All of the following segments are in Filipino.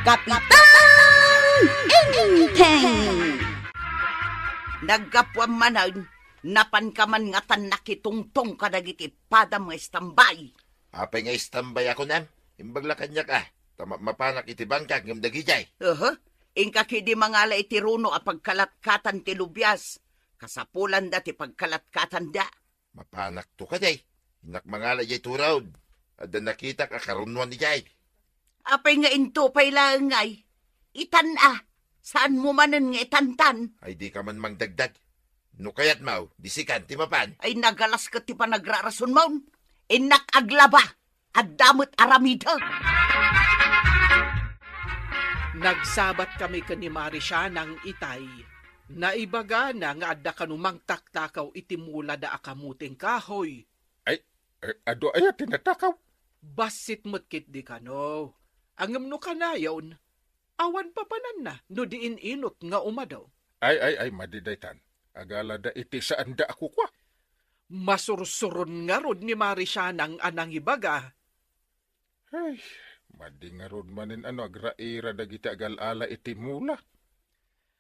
Kapitang Inteng! Nagkapwam manan, napan ka man nga tan nakitungtong ka dagiti pada mga estambay. Apay nga istambay ako nam. Imbagla kanya ka. Mapanak iti bangkag ng dagijay. Ingka kidi mangala iti runo a pagkalatkatan ti lubyas. Kasapulan da ti pagkalatkatan da. Mapanak to ka day. Inak mangala jay turawd. Ada nakita ka karunwan ni jay. Apay nga into pay lang ngay. Itan saan mo manen nga itantan? Ay di ka man mangdagdag. No kayat mau, disikan ti mapan. Ay nagalas ka ti panagrarason maun. Inak aglaba at damot aramida. Nagsabat kami ni Marisha ng itay. Naibaga na nga adda kanumang taktakaw itimula da akamuting kahoy. Ado ay tinatakaw. Basit mo't di kano. Angam no kanayon, awan pa panan na, no diin inot nga umadaw. Ay, madidaytan. Agala da iti saan da ako kwa. Masursuron nga rod ni Marisha ng anang ibaga. Ay, madingarod manin agraira dagiti agalala iti mula.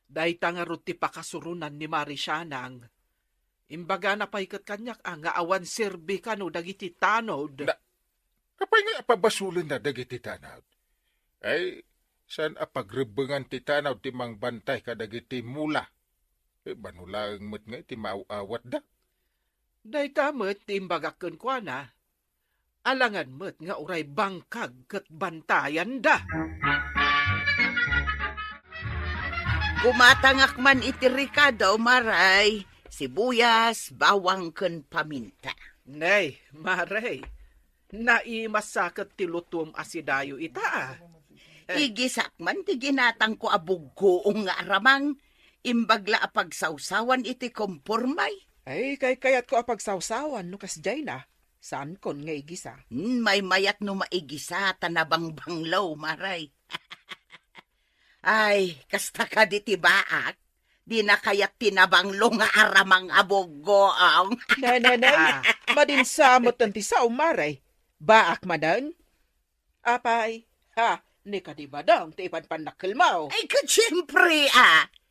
Dayta nga rod ti pakasurunan ni Marisha ng imbaga na paikat kanyak nga awan serbi kano dagiti tanod. Kapay nga apabasulin na dagiti tanawd. Ay, saan apagrebengan ti tanaw ti mangbantay kadagiti mula? Banulang mo't nga iti maawat da. Dayta mo't ti imbagakon kwa na, alangan mo't nga uray bangkag kat bantayan da. Kumatangak man iti Ricardo, maray, sibuyas, bawang ken paminta. Nay, maray, naimasakat ti lutum asidayo ita. Igisak man ti ginatang ko abuggoong nga aramang, imbagla apagsawsawan iti kompormay. Ay, kayat ko apagsawsawan no kasjay na. Saan kon nga igisa? May mayat no maigisa tanabang banglaw, maray. Ay, kasta ka di tibaak. Di na kayat tinabanglo nga aramang abuggoong. Nay, madinsamot ang tisaw, maray. Baak madan? Apay, ni ka di ba daw, ti ipanpanakilmaw? Ay, siyempre,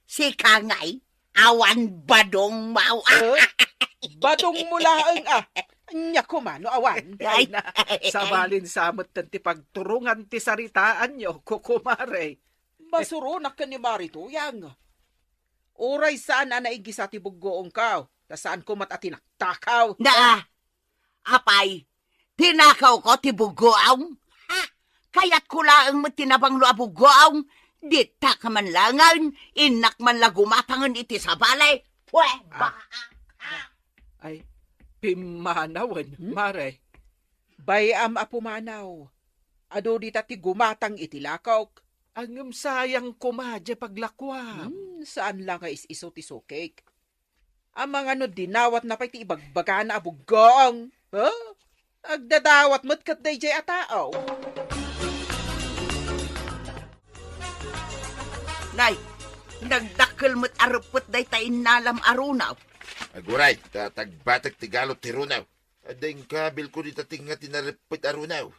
si Kangay, awan badong mau. Badong mulaang Anya ko man, no awan. Ay, Sabalin samot ti pagturungan ti saritaan nyo, kukumare. Masurunak ka ni Marituyang. Uray saan na naigisa ti buggoong ka, ta saan ko matatinakakaw. Apay, tinakaw ko ti bugoong. Kaya't ko laang matinabanglo a bugoong. Dita ka man langan, inak man lagumatangan iti sa balay. Ay, pimanawan, mare. Bayam apumanaw. Ado di ti gumatang iti lakaw. Angam sayang kumadya paglakwa. Saan lang ka is-iso ti sukek? Ang mga dinawat na pa iti ibagbaga na abugong. Agdadawat mo't kat day jay atao. Nay, nagdakkel mo't arupot day tayo nalam arunaw. Aguray, tatagbatag tigalot ti runaw. Adeng kabil ko di tating nga tinaripit arunaw.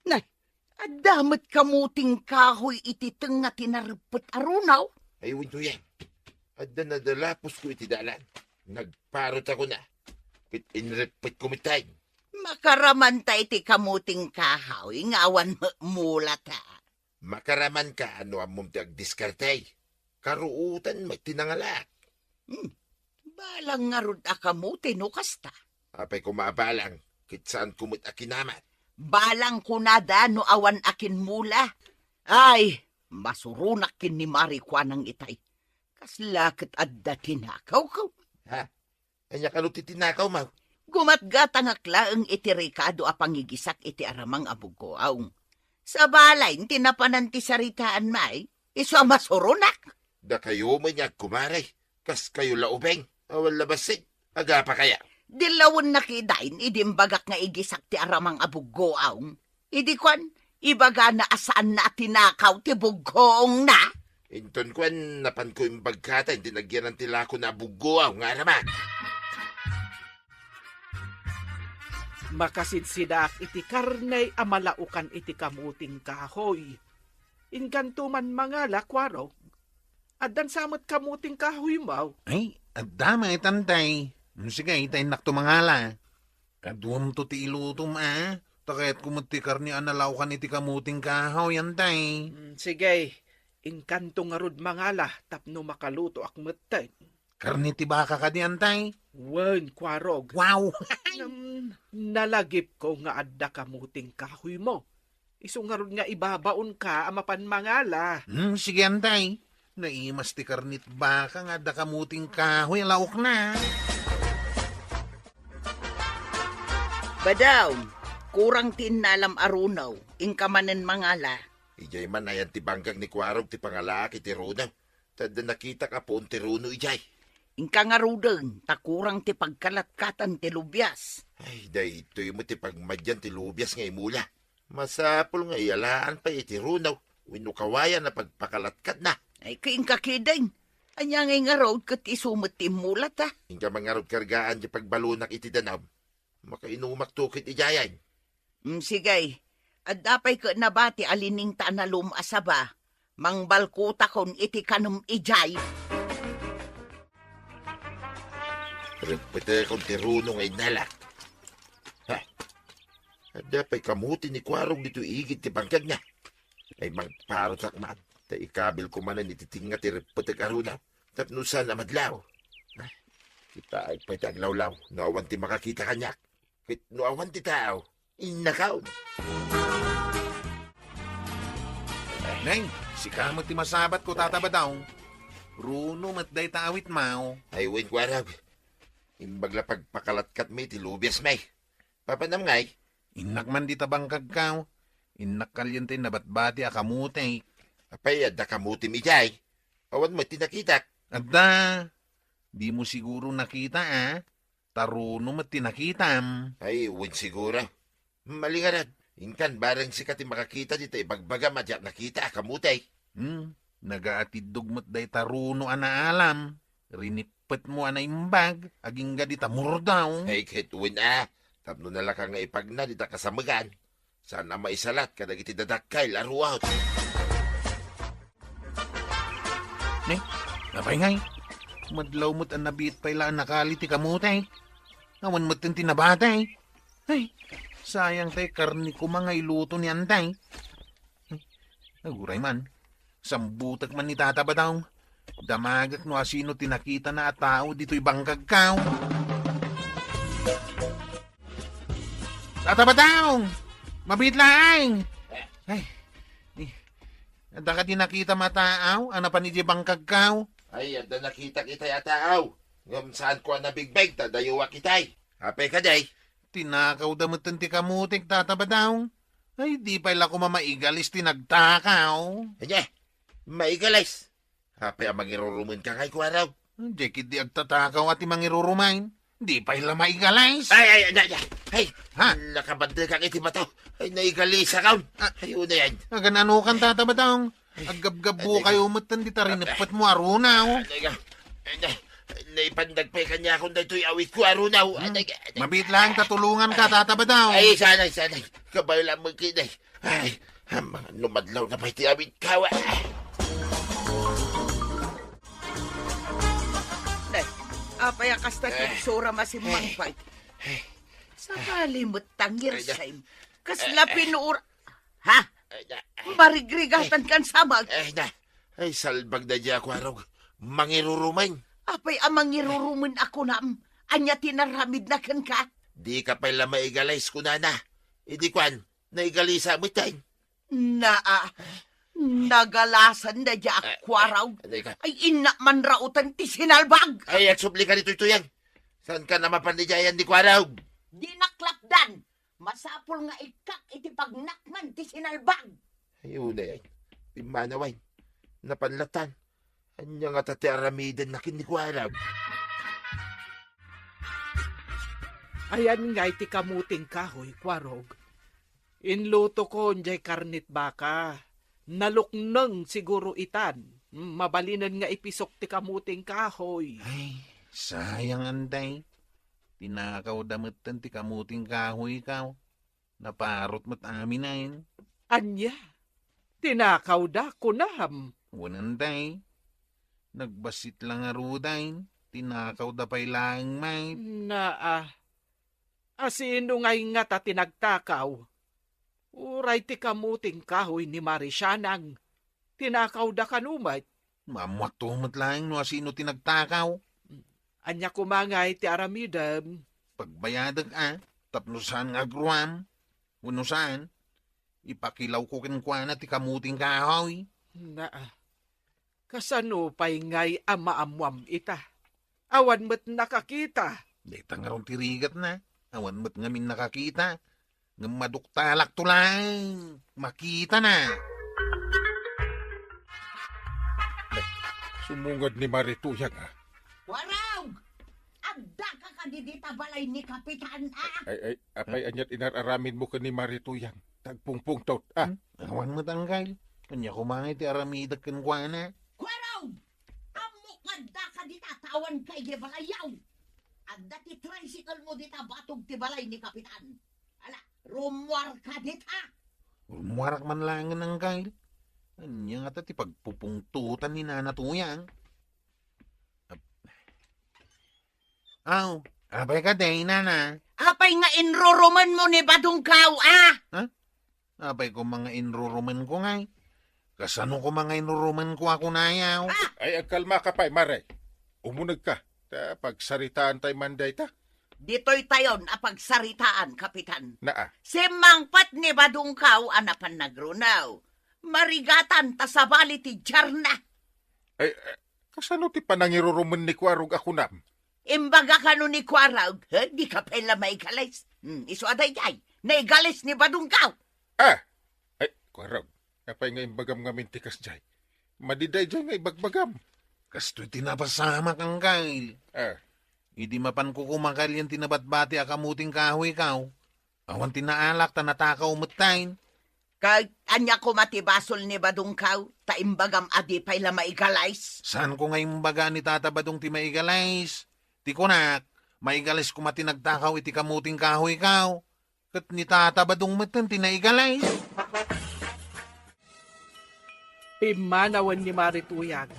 Nay, adamot kamuting kahoy iti nga tinarupot arunaw. Ay, winto yan. Adda nadalapos ko iti dalan. Nagparot ako na. Kit inripit kumitay. Makaraman ta iti kamuting kahoy, ngawan mulat Makaraman ka ano amom ti agdiskartay. Karuutan may tinangalak. Balang nga rod akamuti no kasta. Apay kumabalang, kit saan kumit akinamat. Balang kunada no awan akin mula. Ay, masurunak kin ni Marikwanang itay. Kaslakit adda tinakaw ko. Anya ka no titinakaw, maw? Gumatgatangakla ang iti Ricardo a pangigisak iti aramang abugoaw. Sa balay, tinapanan ti saritaan may, iso masurunak. Da kayo man niya kumaray. Kas kayo laubeng. Awal labasig. Aga pa kaya. Dilawon nakidain, idimbagak nga igisak ti aramang abugoaw. Idi kwan, ibaga na asaan na tinakaw ti buggoong na. Inton kwan, napan ko yung bagkata, hindi nagyan ng tila ko na bugo nga naman. Makasidsidak iti karnay amalaukan iti kamuting kahoy. Inganto man mga lakwarog. Addan samot kamuting kahoy mo. Ay, at dama itantay. Sige, itay naktumangala. Kaduam to ti ilutom Takayat kumuti karni analaw kan iti kamuting kahoy antay. Sige, inkanto nga rod mangala tapno makaluto akmetay. Karni ti baka ka di antay. Wen, kwarog. Wow! Nalagip ko nga adda kamuting kahoy mo. Iso nga rod nga ibabaon ka amapan mangala. Sige antay. Naimas ti karnit baka nga da kamuting kahoy laok na. Badaw, kurang tinalam arunaw, ingkamanen mangala. Ijay man ayan ti bangkag ni Kwarog ti pangalaki ti Runaw. Tada nakita ka po ti Runo ijay. Ingka nga rudeng, takurang ti pagkalatkatan ti lubyas. Ay, day ito'y mo ti pagmadyan ti lubyas nga imula. Masapol nga iyalaan pa iti Runaw. Winukawayan na pagpakalatkat na. Ay, kaingka kiday. Anya nga road kat isumot ti mulat Hingga mga rod kargaan di pagbalunak iti danam. Makainumak tukit ijayan. Sige, at dapay ka nabati alining tanalum asaba. Mangbalkuta kon iti kanum ijay. Repete kong ti Runo nga inalak. Ha? At dapay kamuti ni Kwarog dito igit ti bangkag niya. Ay magparot sakman. Ta ikabil ko manan ititinga ti repete karuna. Tapnusan na madlaw. Kita ay pa'y taglawlaw. Naawan ti makakita kanyak. Kit naawan ti tao. Inakaw. Neng, si kamot ti masabat ko tatabadaw. Runo matday taawit mao. Ay win Kwarog. Imbagla pagpakalatkat may ti lubyas may. Papanam ngay. Inak man di tabang kagkaw. Inak kalyente nabatbati akamutay. Apay adda kamuti mi jay. Awan mo tinakitak. Adda, di mo siguro nakita Taruno mat tinakitam. Ay win siguro. Malingarad. Inkan bareng sikat makakita dito ibagbaga madyak nakita kamutay. Nagaatid dugmat day taruno anaalam. Rinipet mo ana imbag. Aging gadita murdaw. Ay kahit win Tapno na lang nga ipagna dita kasamagan. Sana maisalat kadag iti dadakay laruaw. Neng, napay ngay. Madlaw mo't ang nabit pa ilaan nakali ti kamutay. Awan mo't yung tinabatay. Ay, sayang tay karni ko mga iluto ni antay. Naguray man. Sambutak man ni tata ba daw? Damagak no asino tinakita na at tao dito'y bangkag kaw. Tata ba daw? Mabit laang! Ay, ada ka tinakita mataaw? Ano pa ni di bangkag kaw? Ay adda nakita kita yataaw. Ngam saan ko na bigbeg tadayuwa kitay. Apay ka day. Tinakaw damutan ti kamutik tata ba daw? Ay, di pa ila ko mamaigalis tinagtakaw. Anya, maigalis. Apay ang mangirurumun ka kay Kwaraw. Jekit di agtatakaw at mangirurumain. Di pa ila maigalis. Ay, Ha? nakabanda kang iti mataw. Ay, naigalisa ka. Ay, una yan. Aganano kan tata ba daw? Agabgabo kayo matan di tarinipot mo arunaw. Naipandag pa kanya kung dito'y awit ko arunaw. Mabit lang tatulungan ka tata ba daw? Ay, sanay. Kabay lang mo kinay. Ay, mga lumadlaw na pa iti awit kawa. Apay akas na tigsura masimang pag. Sa kalimot tangir sa'yo. Kasla pinuur... Ha? Marigrigatan kan sabag. Ay, salbag na diya, Kwaraw. Mangirurumain. Apay amang irurumin ako nam. Anya tinaramid na kan ka. Di ka pala maigalays ko na. Idi kwan, naigalisa mo tayo. Nagalasan na diya akwaraw. Ay ina man rautan ti sinalbag. Ay, agsubli ka nito ito yan. Saan ka na mapandijayan di Kwaraw? Di naklapdan. Masapol nga ikak iti pagnakman ti sinalbag. Ayun na yan. Pimanaway. Napanlatan. Anya nga tate aramidan na kin di Kwaraw. Ayan nga iti kamuting kahoy, Kwarog. Inluto ko njay karnit baka. Naluknang siguro itan. Mabalinan nga ipisok ti kamuting kahoy. Ay, sayang anday. Tinakaw damutan ti kamuting kahoy ikaw. Naparot mo't aminayin. Anya, tinakaw da kunam. Wanantay. Nagbasit lang arudain. Tinakaw da pa'y laang may. Asino ngay nga ta tinagtakaw? Uray ti kamuting kahoy ni Marisyanang. Tinakaw da kanumay. Mamuak tumot lang no asino tinagtakaw. Anya kumangay ti aramidam. Pagbayadag tapnusan nga agruam. Unusan, ipakilaw ko kinkwana ti kamuting kahoy. Kasano pa'y ngay amaamwam ita. Awan mo't nakakita. Dita nga ron tirigat na. Awan mo't ngamin nakakita. Ngamaduktalak to lang. Makita na. Sumungad ni Marituyang Waraw! Agda ka didita balay ni Kapitan, Ay, apay anyat inararamin mo ka ni Marituyang. Tagpungpung tot, Awan mo't angkay. Kanya kumangay ti aramidag kinkwana. Waraw! Amok agda ka dita tawan kay di balayaw. Agda ti tricycle mo dita batog ti balay ni Kapitan. Ala, rumwar ka dita. Umuwarak man lang ng kail. Anya nga ti pagpupungtutan ni Nanatuyang. Abay ka day, nana. Apay nga inruruman mo ni Badungkaw, Abay ko mga inruruman ko ngay. Kasano ko mga inruruman ko ako nayaw? Ay, agkalma ka pa, Maray. Umunag ka. Pagsaritaan tay manday ta. Dito'y tayon apagsaritaan, Kapitan. Si mangpat ni Badungkaw anapan nagrunaw. Marigatan ta sa bali ti Jarna. Ay, kasano ti panangiruruman ni Kwarog ako nam? Imbaga ka no ni Kwarog, di ka pala maigalis. Iso aday jay, naigalis ni Badungkaw. Ay, Kwarog. Kapay nga imbagam nga mintikas jay. Madiday jay nga ibagbagam. Kasto'y tinapasama kang kail. Idi mapan ko kumakal yan tinabatbati akamuting kahoy kaw. Awan tinaalak ta natakaw umutayin. Kag anya ko matibasol ni Badungkaw, ta imbagam adi pay la maigalis. Saan ko ngayong baga ni Tata Badong ti maigalais? Ti kunak, maigalis ko matinagtakaw iti kamuting kahoy kaw. Kat ni Tata Badong matan tinaigalais. Pimanawan ni Marituyang.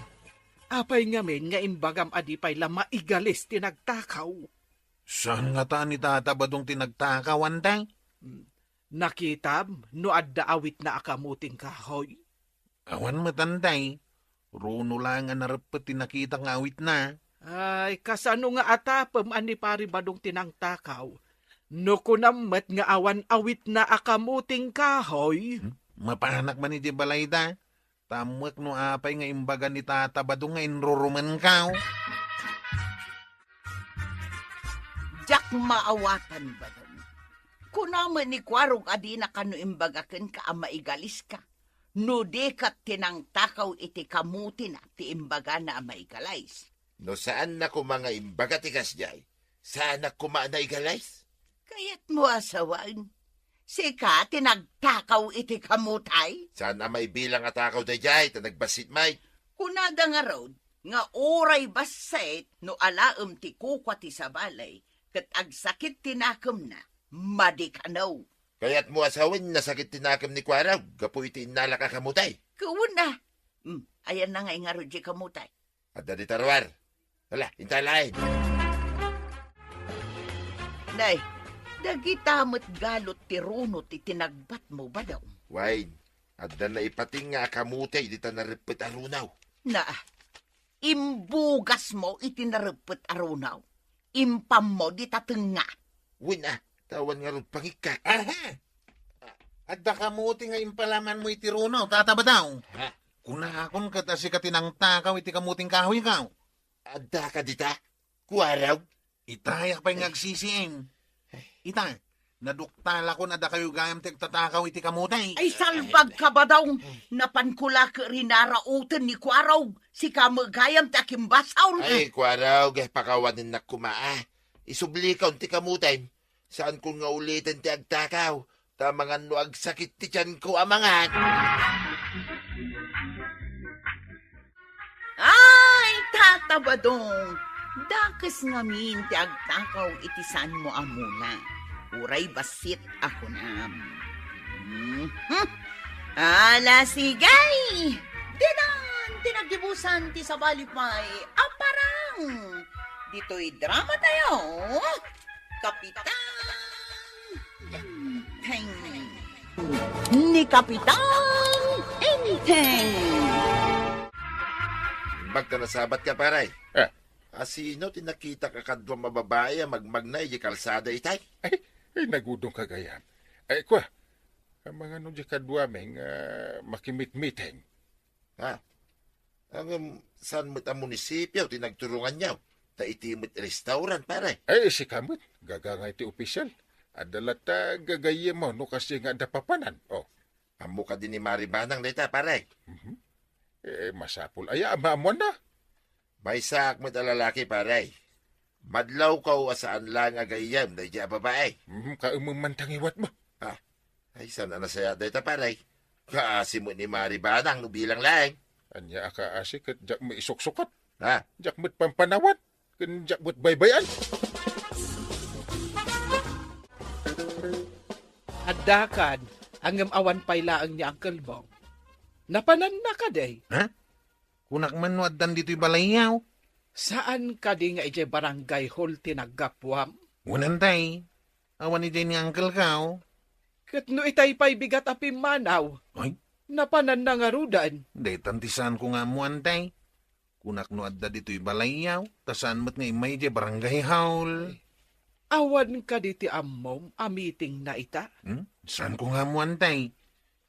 Apay ngamin nga imbagam adipay la maigalis tinagtakaw. Saan nga ta ni Tata Badong tinagtakaw, antay? Nakitam no adda awit na akamuting kahoy. Awan matantay. Runo lang nga narapet tinakita nga awit na. Ay, kasano nga atapem ani pari Badong tinangtakaw. No kunamet nga awan awit na akamuting kahoy. Mapanak man iti balayda. Tamuak no apay nga imbaga ni Tata Badong nga inruruman kaw. Jak maawatan ba doon? Kunaman ni Kwarog adi na kano imbagaken ka ang maigalis ka. No de kat tinangtakaw iti kamuti na ti imbaga na maigalais. No saan na ko mga imbaga tikas jay? Saan na ko maanaigalais? Kaya't mo asawan. Sika tinagtakaw iti kamutay. Saan na may bilang atakaw da jay? Ta nagbasit may. Kunada nga raw, nga oray baset no alaem ti kukwa ti sabalay, kat agsakit tinakam na, madikanaw. Kaya't mo asawin na sakit tinakam ni Kwaraw, gapu iti inala ka kamutay. Kawun na. Ayan na nga nga rin di kamutay. At dadi tarwar. Hala, intalain. Nay, dagitamat galot ti runo ti tinagbat mo ba daw? Wain, at na ipating nga kamutay, di ta naripit arunaw. Na, imbugas mo itinarapet arunaw. Impam mo di tatenga. Win tawan nga ron pangikak. Aha! Adda kamuti nga impalaman mo iti runo, Tata Badong. Ha? Kunakon ka si katinang takaw iti kamuting kahoy kaw. Adda ka dita? Kwaraw? Itayak pa'y ngagsisiing. Ita, naduktala ko na da kayo gayam tatakaw iti kamutay. Ay salbag ka ba daw? Napankula ka rinarautan ni Kwaraw. Si kamagayam takimbasaw na. Ay, Kwaraw, gay pakawanin na kumaa. Isubli ka unti kamutay. Saan ko nga ulitin ti agtakaw? Tamangan no agsakit ti tiyan ko amangan. Ay, Tata Badong, Dakas ngamin ti agtakaw itisan mo amuna. Uray basit ako na. Ala sigay! Dinan! Tinagdibusan ti sa balipay. Aparang! Dito'y drama tayo. Kapitan! Enteng! Ni Kapitan Enteng! Magka nasabat ka, paray. Ah. Asino tinakita ka kadwa mababae magmagnay di kalsada itay? Ay, nagudong kagayam. Ay, kwa, ang mga no di kadwa meng makimit-miteng. Ha? Saan mo't ang munisipyo tinagturungan niyaw? Ta itimot restaurant, paray. Ay, si kamot, gagangay ti opisyal. Adalata gagayam mo no kasi nga dapapanan. Oh, Amo ka din ni Maribanang dita, paray. masapul. Ay, ama mo na. May sak mo't ang lalaki, paray. Madlaw ka asaan lang agayam na iya babae. Kaumang mo. Ay, saan na nasaya dita, paray? Kaasi mo ni Maribanang no bilang laeng. Anya aka asik kat jak mo isok-sukat. Ha? Jak mo't pampanawat. Kan jak mo't baybayan. Addakan, ang awan paylaang ni Uncle Bong. Napanan na ka day. Ha? Kunak man no addan dito'y balayaw. Saan ka di nga ije barangay hall tinaggapwam? Unan tay. Awan ni ni Uncle Kao. Kat no itay pa'y bigat api manaw. Ay, Napanan na nga rudan. day tantisan ko nga mo antay. Kunak no adda dito'y balayaw. Tasan mo't nga imay di barangay haul. Awan ka di ti ammom a meeting na ita. Saan ko nga mo antay?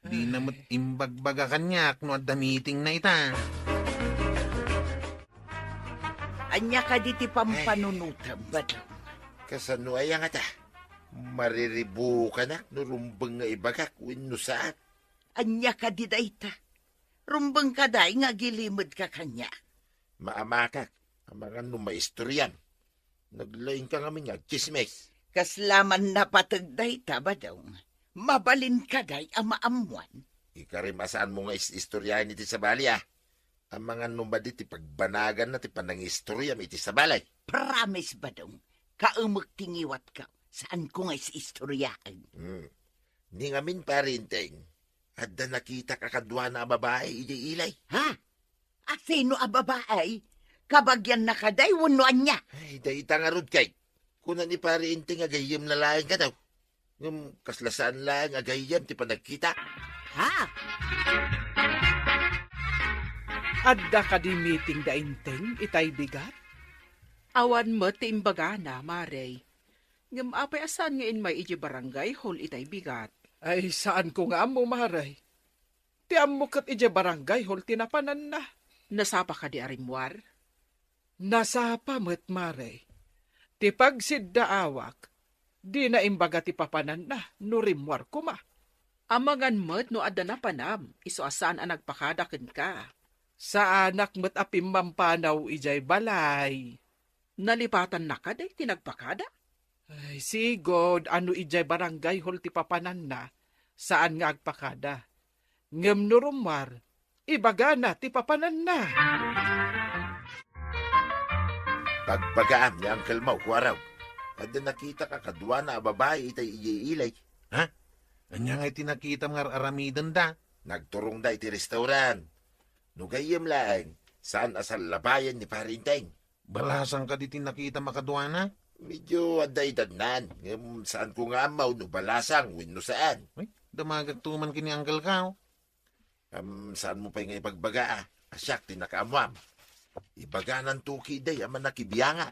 Di na mo't imbagbaga kanyak no adda meeting na ita. Anya ka di ti pampanunutam ba daw? Kasano ay nga ta? Mariribu ka na, nurumbang nga ibagak, win no saan. Anya ka di dayta? Rumbang ka day nga gilimod ka kanya. Maamakak, ang mga numaistoryan. Naglaing ka kami nga, chismes. Kaslaman na patag dayta ba daw? Mabalin ka day amaamuan. Ikarimasaan mo nga istoryahin iti sa bali, ah. Ang mga numadi ti pagbanagan na ti panangistorya iti sa balay. Promise ba daw? Kaumag tingiwat ka. Saan ko nga istoryahan? Ni ngamin parinteng, adda nakita kakadwa na babae iti ilay. Ha? Asino a babae? Kabagyan na kaday, wunuan niya. Ay, daita nga rod kay. Kuna ni parinteng agayam na lang ka daw. Ngam kaslasaan lang agayam ti panagkita. Ha? Adda ka di meeting da inteng itay bigat. Awan mo ti imbaga na, Marey. Ngam apay asan nga in may ije barangay hall itay bigat. Ay saan ko nga mo maray? Ti ammo kat ije barangay hall tinapanan na. Nasapa ka di arimwar? Nasapa met maray. Ti pagsidda awak, di na imbaga ti papanan na, nurimwar ko ma. Amangan mo't no adda na panam, iso asan ang nagpakadakin ka. Sa anak met apim mampanaw ijay balay. Nalipatan na ka day tinagpakada? Ay sigod, ano ijay barangay hall ti papanan na, saan nga agpakada. Ngem nurumwar, ibaga na ti papanan na. Pagbagaam ni Uncle Mau, kuwaraw. Adda nakita kakadwa na babae itay iilay. Anya nga tinakita nga aramidan da. Nagturong da iti restaurant. Nugayam lang, saan asal labayan ni parinteng. Balasang ka di tinakita makadwa na. Medyo aday dadnan. Saan ko nga amaw, no balasang, win no saan. Ay, damagag tuman kini Uncle Kao. Saan mo pa nga ipagbaga, asyak, tinakaamwam. Ibaga ng tuki day, ama nakibiyanga.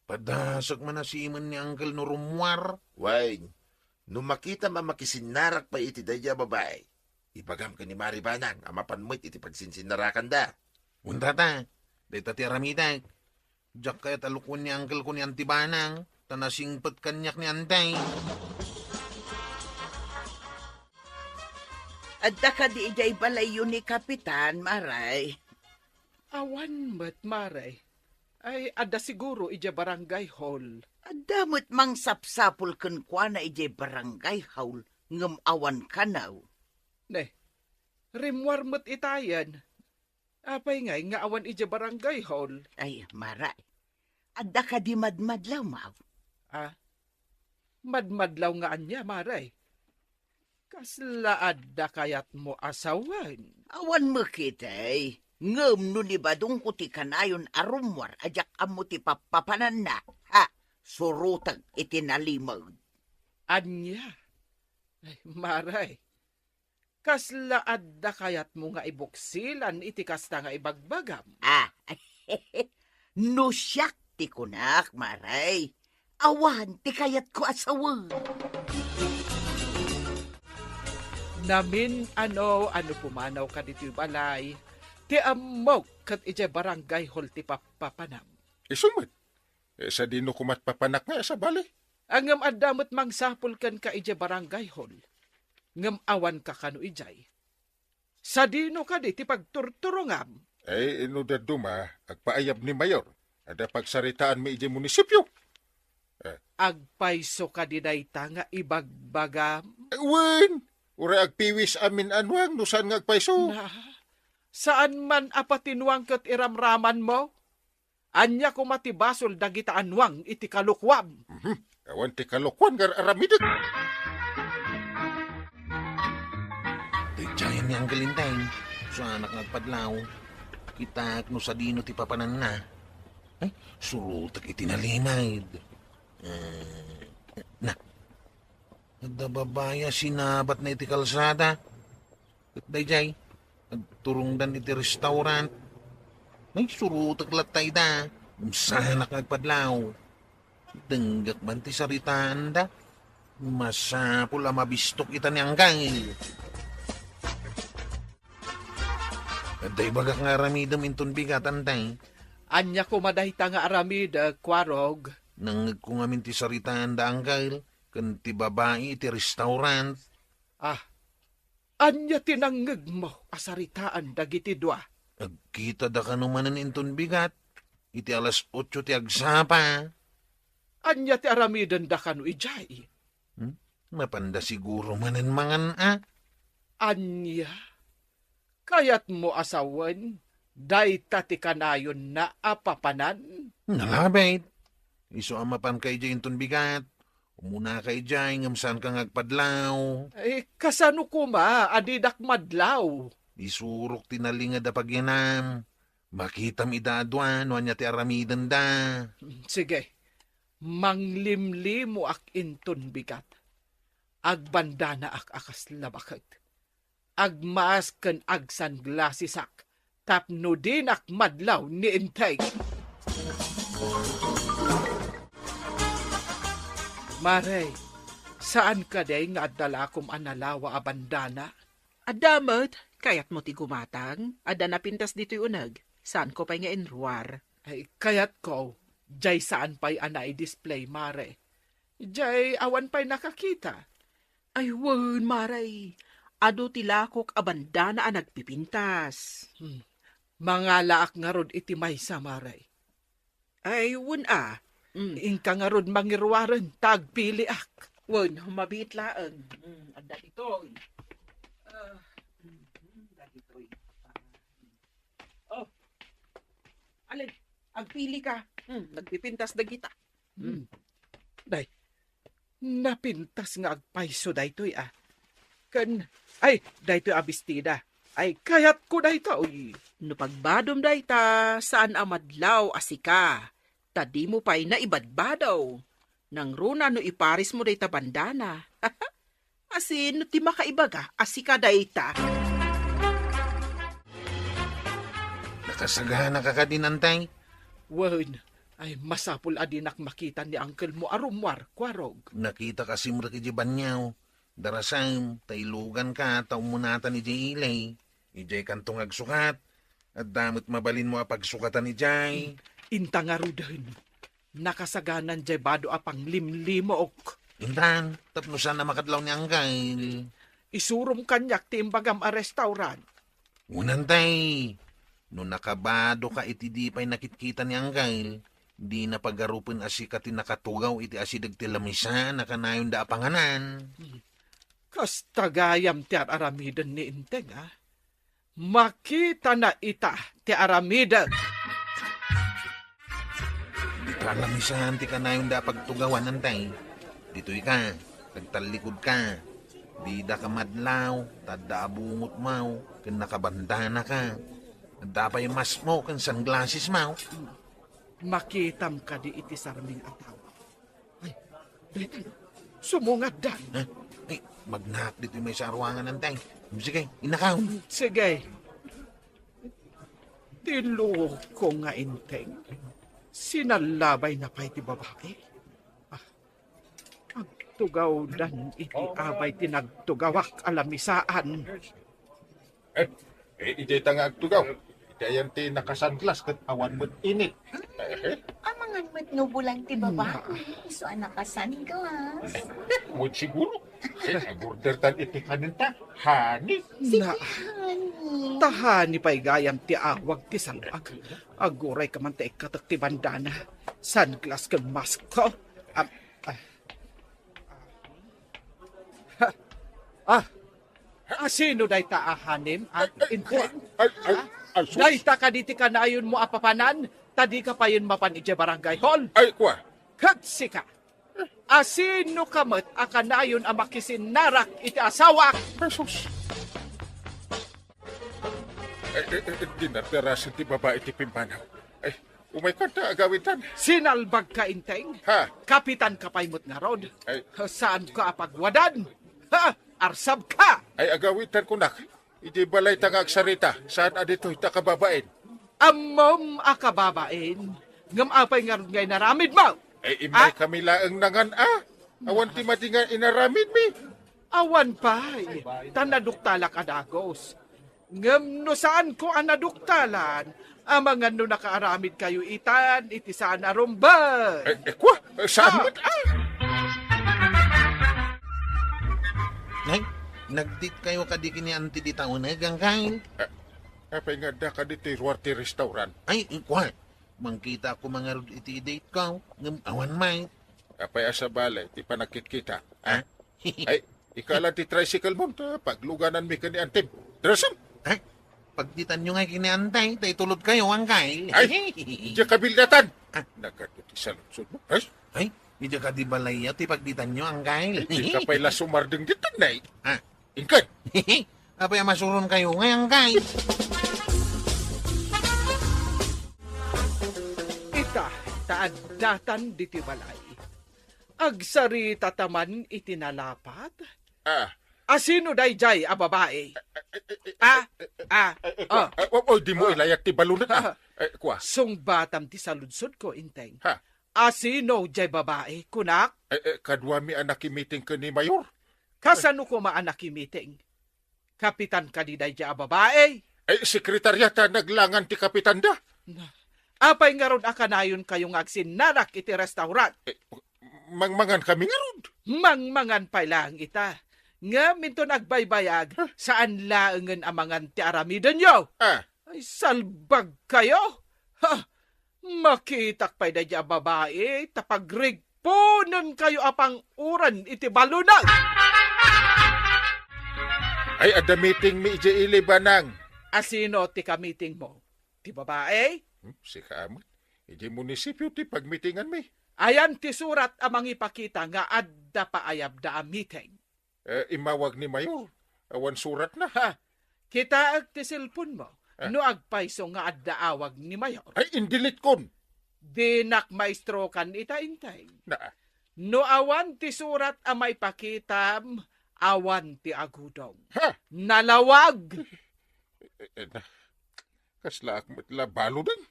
Padasag man na siman ni Uncle Nurumwar. Wain, nung makita mamakisinarak pa iti daya babae, ibagam ka ni Maribanang, amapan mo't iti pagsinsinarakan da. Unta ta, dita ti aramidag. Diyak kaya talukon ni Uncle ko ni Antibanang, tanasingpat kanyak ni Antay. Adda ka di ijay balayo ni Kapitan, Maray. Awan met maray. Ay adda siguro ija barangay hall. Adda mo't mang sapsapul kun kwa na ijay barangay haul. Ngam awan ka naw. Ne, rimwar met itayan. Apay ngay nga awan ija barangay hall. Ay, Maray. Adda ka di madmadlaw, Maw. Ah, madmadlaw nga anya, Maray. Kaslaad da kayat mo asawan. Awan mo kitay. Ngam no ni badong ko ti kanayon arumwar ajak amo ti papapanan na. Ha, surutag itinalimag. Anya? Ay, Maray. Kaslaad da kayat mo nga ibuksilan iti kasta nga ibagbagam. Ah, no siyak ti kunak, Maray. Awan ti kayat ko asawa. Namin ano pumanaw ka dito balay. Ti amok kat ije barangay hall ti papapanam. Isumad. Sa dino kumat papanak nga sa bali. Angam adamot mangsapol kan ka ije barangay hall. Ngam awan ka kanu ijay. Sa dino ka di ti pagturturungam. Ay, ino da duma, agpaayab ni Mayor. Ada pagsaritaan mi ije munisipyo. Agpaiso ka di dayta nga ibagbagam. Wen! Ura agpiwis amin anwang, nusan nga agpaiso. Na, saan man apatinwang kat iramraman mo? Anya ko matibasol dagita anwang iti kalukwam. Awan ti kalokwan gar aramidat. Tiyayan niya ang galintay. So anak nagpadlaw. Kita no sa dino ti papanan na. Ay, surutak itinalimad. Na. Nagdababaya sinabat na iti kalsada. At dayjay, nagturungdan iti restaurant. Ay, surutak latay da. Umsanak nagpadlaw. Denggak man ti saritaan da. Masapul ang mabistok ita niyang gangil. At day bagak nga ramidam inton bigatan day. Anya ko madahita nga aramid, kwarog. Nang kung amin ti saritaan da anggail. Kan ti babae iti restaurant. Ah, anya tinangag mo asaritaan dagiti dua. Agkita da kanumanan inton bigat. Iti alas 8 ti agsapa. Anya ti aramidan da kanu ijay. Mapanda siguro manan mangan Anya, kayat mo asawan, dayta ti kanayon na apapanan. Nalabait. Iso amapan kay jay inton bigat. Umuna kay jay ngamsan kang agpadlaw. Ay, kasano kuma, adidak madlaw. Isurok tinalingad da pagyanam. Makitam idadwan, wanya ti aramidan da. Sige, manglimli mo ak inton bigat. Agbanda na ak akas labakit. Agmaas kan ag sunglassisak. Tapno din ak madlaw ni intay. Maray, saan ka day nga adala kum analawa a bandana? Adamot, kayat mo ti gumatang, ada napintas dito'y unag. Saan ko pa'y nga enruar? Ay, kayat ko, jay saan pa'y anay display, Mare? Jay awan pa'y nakakita. Ay, wen, maray. Ado tilakok abandana a nagpipintas. Mga laak nga rod iti maysa, Mare. Ay, wen Ingka nga rod mangirwaran, tagpili ak. Wen, mabit laang. Ada ito. Oh. Alin, agpili ka. Nagpipintas dagita. Day, napintas nga agpaiso daytoy Ay, daytoy abistida. Ay, kayat ko daytoy. No pagbadom dayta, saan amadlaw asika? Tadi mo pa'y naibadbadaw. Nang runa no iparis mo dayta bandana. Asin, no ti makaibaga, asika dayta. Nakasagahan na kakadinantay. Wen, ay masapul adinak makita ni uncle mo arumwar, kwarog. Nakita kasi mo kay Banyaw. Darasam, tailugan ka, taumunatan ni Jay Ilay. Ijay kantong agsukat. At damit mabalin mo apagsukatan ni Jay. Inta nga rudan. Nakasaganan jay bado apang limlimo ok. Intan, tapnusan na makadlaw ni Anggail. Isurum kanyak ti imbagam a restaurant. Unantay, no nakabado ka iti di pa'y nakitkita ni Anggail, di na pagarupan asika ti nakatugaw iti asidag ti lamisa na kanayon da apanganan. Kastagayam ti aramidan ni Inteng, Makita na ita ti aramidan. Kalamisahan ti ka na yung da pagtugawan antay. Dito'y ka, nagtalikod ka. Bida ka madlaw, tada abungot mau, ken nakabandana ka. Dapay mas mo, ken sunglasses mau. Makitam ka di iti sarming atawa. Ay, dito. Sumungad dan. Ha? Ay, magnak dito may sarwangan antay. Sige, inakaw. Sige. Tiluog ko nga inteng. Sinalabay na pa'y ti babae. Agtugaw dan iti abay tinagtugawak alamisaan. Ide nga agtugaw. Dayan ti nakasanglas kat awan mo't init. Amangan mo't nubulang ti babae. So anakasan ka, ha? Mo't siguro. Agorder tan iti kaninta. Hani. Na, Honey. tahani pa'y gayam ti awag ti salwag. Aguray ka man ti ikatak ti bandana. Sunglass kang mask ko. Sino day taahanim at inteng? Ay, sus. Day ta ka diti ka na ayon mo apapanan, tadi ka pa yun mapan iti barangay hall. Ay, kwa. Katsi ka. Asino kamat aka na ayon ang makisinarak iti asawak. Pesos. Dinaterasin ti babae ti pimpanaw. Ay, umay kanta agawin tan. Sinalbag ka inteng. Ha? Kapitan ka paymot nga rod. Ay. Saan ka apagwadan? Ha? Arsab ka. Ay, agawin tan kunak. Iti balay tangag sarita. Saan adito'y takababain? Amom akababain. Ngam apay nga rod ngay naramid mo. Ay, imay kami laang nangan Awan ti madingan inaramid mi. Awan pa'y. Tanaduktalak adagos. Ngam no saan ko anaduktalan. Amangan no nakaaramid kayo itan, iti saan arumbay. Kwa? Saan mo't Nay, nagdit kayo kadiki ni anti di taon na gangkain. Apay nga da ka dito'y ruwarte restaurant. Ay, kwa. Mangkita ko mga rod iti date ko. Ngam awan may. Apay asa balay, ti panakit kita. Ha? Ay, ikala ti tricycle mo, pagluganan mi ka ni Antip. Drasam! Ay, pagditan nyo nga kiniantay, tay tulod kayo ang kay. Ay, diya kabildatan! Nagkado ti salutsod mo. Ay, Ay, medyo ka di balaya, ti pagditan nyo ang kay. di ka pa'y lasumardeng ditan na eh. Ah. Ingkan! Apay masuron kayo ngayang kay. Ita, taadatan diti balay. Agsarita taman itinalapat. Asino dayjay a babae? Di mo ilayat ti balunat Kwa? Sungbatam ti saludsod ko, inteng. Ha? Asino jay babae? Kunak? Kadwa mi anak meeting ka ni Mayor. Kasano ko maanak meeting? Kapitan ka di dayjay a babae? Sekretariata naglangan ti kapitan da. Apay nga ron akanayon kayong agsinarak iti restaurant. Mangmangan kami nga rod. Mangmangan pa lang ita. Nga minto nagbaybayag saan laengen amangan ti aramidon yo. Ay salbag kayo. Ha, makitak pa'y da dya babae tapagrigpunan kayo apang uran iti balunag. Ay ada meeting mi ije ili banang. Asino ti ka-meeting mo? Ti babae? Si kaamot. Ije munisipyo ti pagmeetingan mi. Ayan ti surat amang ipakita nga adda paayab da a meeting. Imawag ni Mayor. Awan surat na. Ha, kita ag ti cellphone mo. No agpaiso nga adda awag ni Mayor. Ay indilit kon. Dinak maestro kan ita-intay. Na. No awan ti surat a maipakitam, awan ti agudong. Ha? Nalawag. Kasla akmat balo din.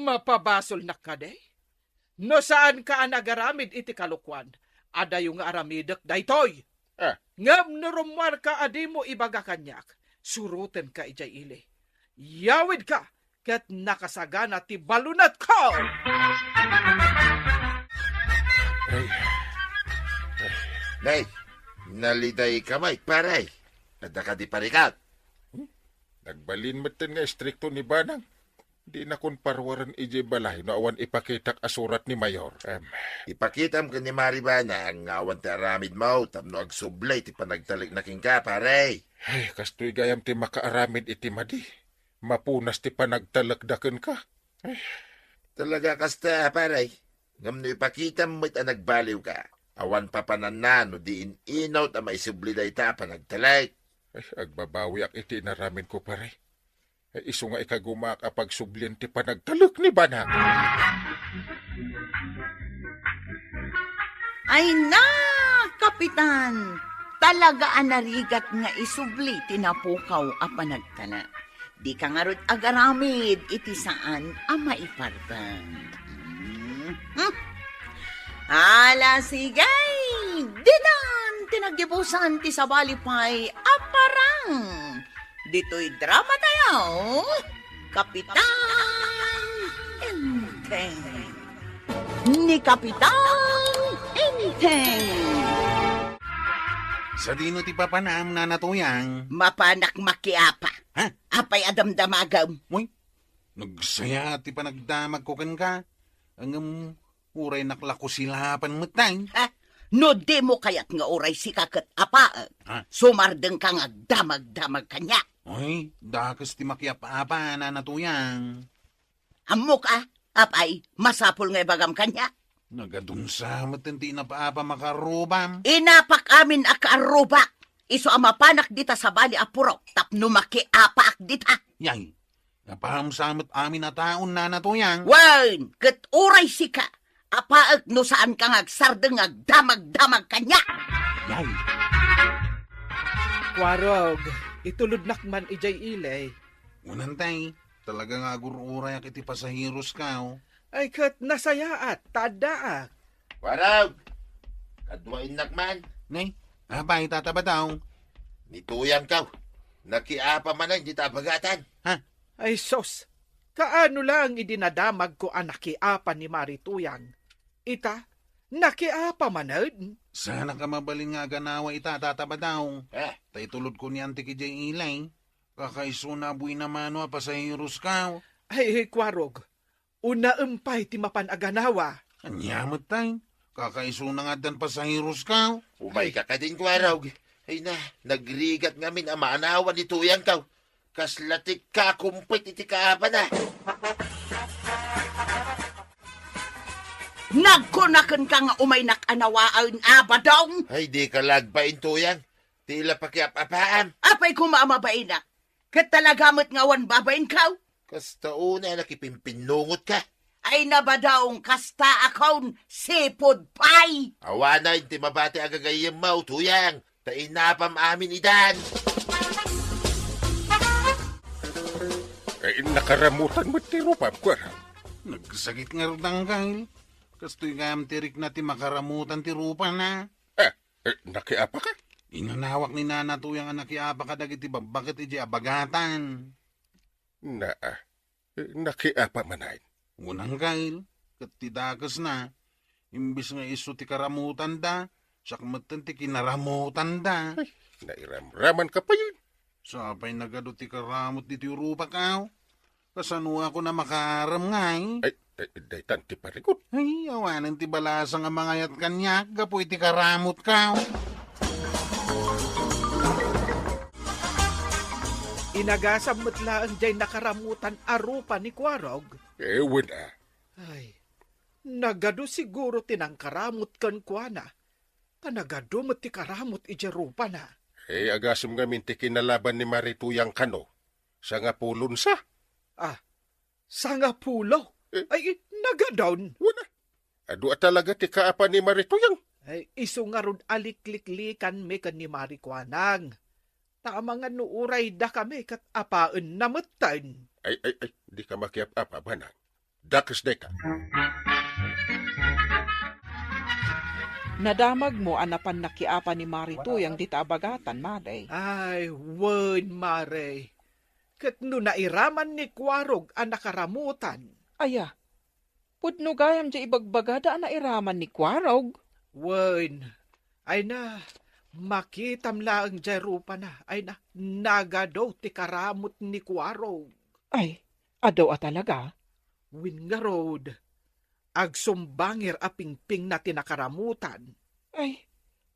Mapabasol na ka day. No saan ka nagaramid iti kalukwan, ada yung aramidek daytoy. Ngam narumwar ka adi mo ibaga kanyak, suruten ka ijay ili. Yawid ka, kat nakasagana ti balunat ko! Nay, naliday kamay, paray. Ada ka di parikat. Nagbalin matin nga strikto ni Banang. Di na kon parwaran ije balay no awan ipakitak asurat ni Mayor. Ipakitam ka ni Maribana ang awan ti aramid mo, tapno agsublay ti panagtalik na king ka, paray. Ay, kastoy gayam ti makaaramid iti madi. Mapunas ti panagtalagdaken ka. Talaga kasta, paray. Ngam no ipakita mo't ang nagbaliw ka. Awan pa pananano diin inaw ta maisubli da ita panagtalay. Ay, agbabawi ak iti naramin ko pare. Ay, iso nga ikagumak apag sublin ti panagtalok ni Banang. Ay na, Kapitan! Talaga anarigat nga isubli tinapukaw a panagtala. Di ka nga rod agaramid iti saan a maiparban. Ala sigay! Dinan! Tinagibusan ti sabalipay aparang! Dito'y drama tayo! Kapitan Enteng! Ni Kapitan Enteng! Sa dino ti papanam na natuyang. Mapanak makiapa. Ha? Apay adamdamagaw. Uy, nagsaya ti panagdamag ko kan ka. Ang uray naklako silapan matay. Ha? No di mo kayat nga oray si kakat apa. Ha? Sumardeng ka nga damag-damag kanya. Uy, dakas ti makiapa-apa na natuyang. Amok apay, masapol nga ibagam kanya. Nagadunsa matinti na paapa makarubam. Inapak amin akarubak. Iso amapanak dita sa bali apurok. Tapno makiapa ak dita. Yay, napaham samot amin na taon na natuyang. Wan, kat oray si ka. Apaak no saan ka ngagsardeng agdamag-damag kanya. Yay, Kwarog, itulod nakman ijay ilay. unantay, talaga nga agururay ak iti pasahiros ka. Ay kat nasaya at tadaak. Waraw! Kadwain nakman. Nay, abay tataba daw. Nituyang kaw. Nakiapa man ang dita bagatan. Ay sos, kaano lang idinadamag ko ang nakiapa ni Marituyang. Ita, nakiapa manad. Sana ka mabalin nga ganawa ita tataba daw. Tay tulod ko ni Auntie Kijay ilay. Kakaiso na buwi naman o pasahiros ka. Ay Kwarog, una empay ti mapanaganawa. Anyamat tay. Kakaiso na nga dan pasahiros ka. Umay ka din ko araw. Ay na, nagrigat ngamin ang maanawan ni Tuyang kaw. Kaslatik ka kumpit iti kaapa na. Nagkunakan ka nga umay nakanawaan abadong. Ay di ka lagbain Tuyang. Tila pakiap-apaan. Apay kumamabain na. Kat talagamot nga wan babain kaw. Kasta una nakipimpinungot ka. Ay nabadaong kasta akon sipod pay. Awana inti mabati agagayam mau Tuyang. Tainapam amin idan. Ay, nakaramutan mo ti Rupam, Kwaraw. Nagsakit nga rin tanggal. Kastoy nga tirik na ti makaramutan ti rupa na. Nakiapa ka? Inanawak ni Nana Tuyang ang nakiapa ka dagiti babakit iti abagatan. Nakiapa manay. Unang kail, kat ti dakas na. Imbis nga iso ti karamutan da, sakmatan ti kinaramutan da. Nairamraman ka pa yun. Sapay nagado ti karamot diti rupa ka. Kasano ako na makaram ngay. Ay, daytan ti parikot. Ay, awanan ti balasang ang mga yat kanya, gapoy ti karamot ka. Inagasam mo't laang jay nakaramutan arupa ni Kwarog. Ewan Ay, nagado siguro tinangkaramot kan kuana. Tanagado mo't ti karamot ija rupa na. agasam ngamin ti kinalaban ni Marituyang kano. Sa nga pulon sa. Sanga pulo. Ay, nagadon. Wala. Adu talaga ti kaapa ni Marituyang. Ay, iso nga ron alikliklikan me kan ni Marikwanang. Tama nga nuuray da kami kat apaan namatan. Ay, di ka makiap-apa, Banang. Dakas day ka. Nadamag mo anapan nakiapa ni Marituyang dita abagatan, Maday. Ay, wen mare. Kat no nairaman ni Kwarog ang nakaramutan. Aya, pudno gayam dya ibagbagada na iraman ni Kwarog. Wen, ay na, makitam lang dya rupa na. Ay na, nagado ti karamot ni Kwarog. Ay, adaw talaga. Win nga road, agsumbangir a pingping na tinakaramutan. Ay,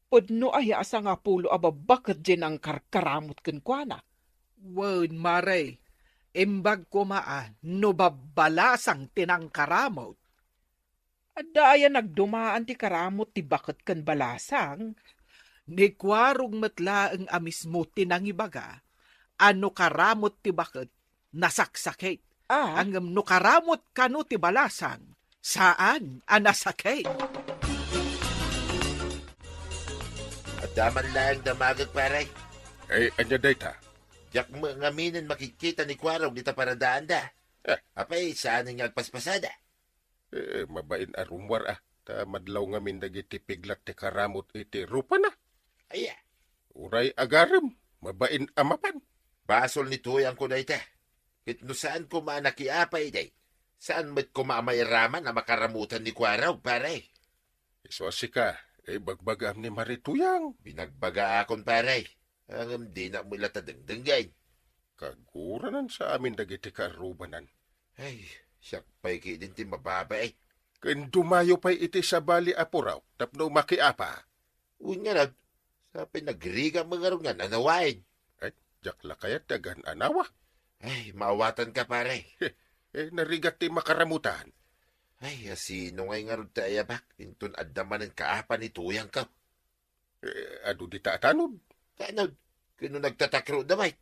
pudno aya asa nga pulo ababakit dyan ang karkaramot ken kuana. Wen mare, imbag kumaan no babalasang tinangkaramot. Adaya nagdumaan ti karamot ti baket kan balasang. Ni kwarong matla ang amis mo tinangibaga, ano karamot ti baket, nasaksakit. Ah, Ang no karamot kano ti balasang, saan anasakit? At daman lang damagag paray. Ay, anya dayta. Yak mo ngaminan makikita ni Kwarong dita para daan da. Apay, saan nga agpaspasada? Mabain arumwar Ta madlaw ngamin dagiti piglat ti karamot iti rupa na. Aya, Uray agarem, mabain amapan. basol ni tuyang ko na ita. Kitno saan ko manakiapay day? Saan met ko mamairaman na makaramutan ni Kwarong paray? Iso asika, bagbagam ni Marituyang. Binagbaga akon paray. Ang di na mo ilata dengdenggay. Kaguranan sa amin dagiti karubanan. Ay, siyak pa'y kidin ti mababay. Ken dumayo pa'y iti sa bali apuraw, tapno makiapa. Unya na, sa pinagriga mga rungan, anawain. Ay, jakla kayat dagan anawa. Ay, maawatan ka pare. Narigat ti makaramutan. Ay, asino ngay nga rin tayo bak? Intun addaman ng kaapa ni tuyang ka. Ado di taatanod. Kanod, kano nagtatakro damay.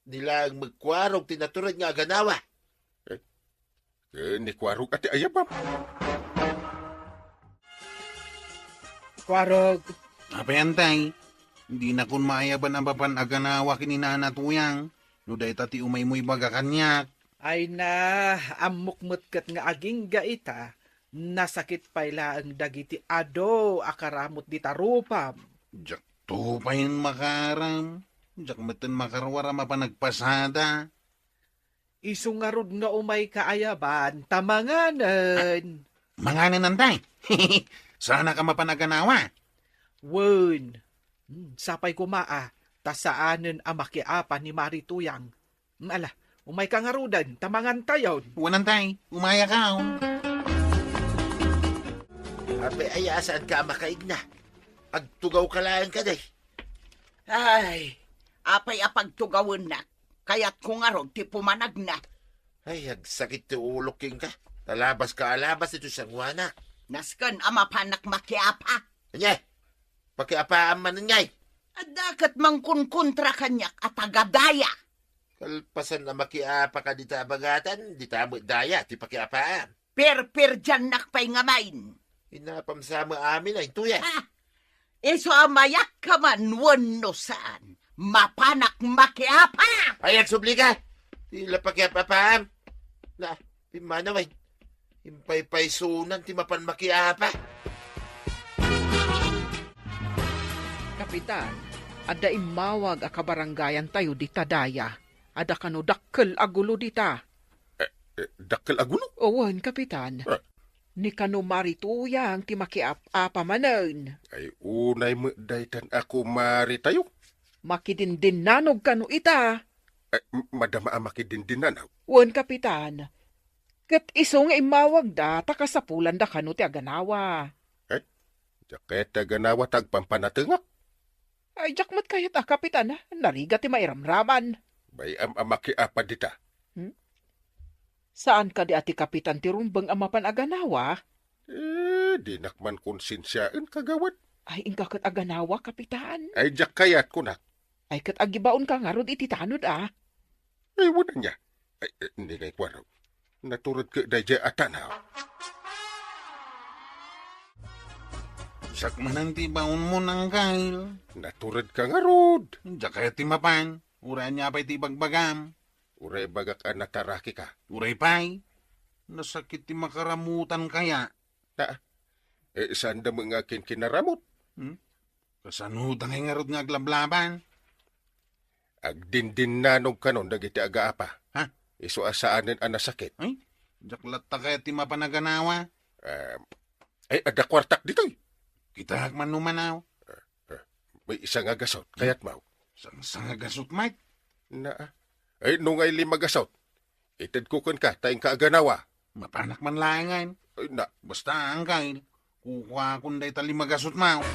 Nilang magkwarog tinaturan nga ganawa. Ni kwarog ati ayabam. Kwarog, Apayantay, hindi na kun maayaban ang bapan aganawa kininanatuyang. No day tati umay mo'y baga kanyak. ay na amukmut kat nga aging gaita, nasakit payla ang dagiti ado akaramot di tarupam. Jak to pa yun makaram. Jak matan makarwara mapanagpasada. Isungarod nga umay kaayaban, tamanganan. Manganan antay. Sana ka mapanaganawa. Wen, sapay kumaa, tasaanen ang makiapa ni Marituyang. Ala, umay kangarudan, tamangan tayon. Wanantay, umaya ka. Ape, ay asaan ka makaig na. Agtugaw ka lang ka day. Ay, apay apagtugawin na. Kaya't kung arog ti pumanag na. Ay, agsakit ti ulo king ka. Talabas ka alabas ito siyang wanak. Naskan ama panak makiapa. Anya, pakiapaan man ngay. At dakat mangkunkontra kanyak at agadaya. Kalpasan na makiapa ka di tabagatan, di tamo daya, ti pakiapaan. Per dyan nakpay ngamain. Inapam sa amin ay tuya. Ha? Iso amayak ka man wano saan. Mapanak makiapa. Ay, agsubli ka. Tila pakiapaan. Na, pimanaway. Impay-pay sunan, ti mapan makiapa. Kapitan, ada imawag a kabarangayan tayo di tadaya. Ada kano dakkel agulo dita. Dakkel agulo. Owen, Kapitan. Ni kano Marituyang ti makiapa manen. Ay unay mo daytan ako maritayo. Makidindin nanog kano ita. Madama makidindinanaw. Owen, Kapitan. Kat iso nga imawag da, takasapulan da kano ti aganawa. Jaketa ganawa tagpampanatengak. Ay, jakmat kayat Kapitan, nariga ti mairamraman. Bay makiapa dita. Saan ka di ati Kapitan ti rumbang amapan aganawa? Di nakman konsensyaan kagawad. Ay, ingka kat aganawa, Kapitan. Ay jakayat ko na. Ay, kat agibaon ka nga rod iti tanod, Ay wala niya. Ay, hindi na ikwaraw. Naturad ka dayja atanaw. Sakmanan ti baon mo ng kail. Naturad ka nga rod. Jak kaya ti mapan. Uray niya pa'y ti bagbagam. Uray bagak nataraki ka. Uray pa'y. Nasakit ti makaramutan kaya. Saan da mga kinaramot? Kasanutan kay nga rod nga aglablaban. Agdindin nanog kanon dagiti agaapa. Ha? Iso asaanin anasakit. Ay, jaklat ta kaya ti mapanaganawa. Ay ada kwartak dito'y. Kita hakman numanaw. May isang agasot. Kayat mau. Sang agasot, Mike. Ay nung ay limagasot. Itad kukun ka tayong kaaganawa. Mapanak man langan. Ay Basta ang kail. Kukuha kunday tali magasot mau.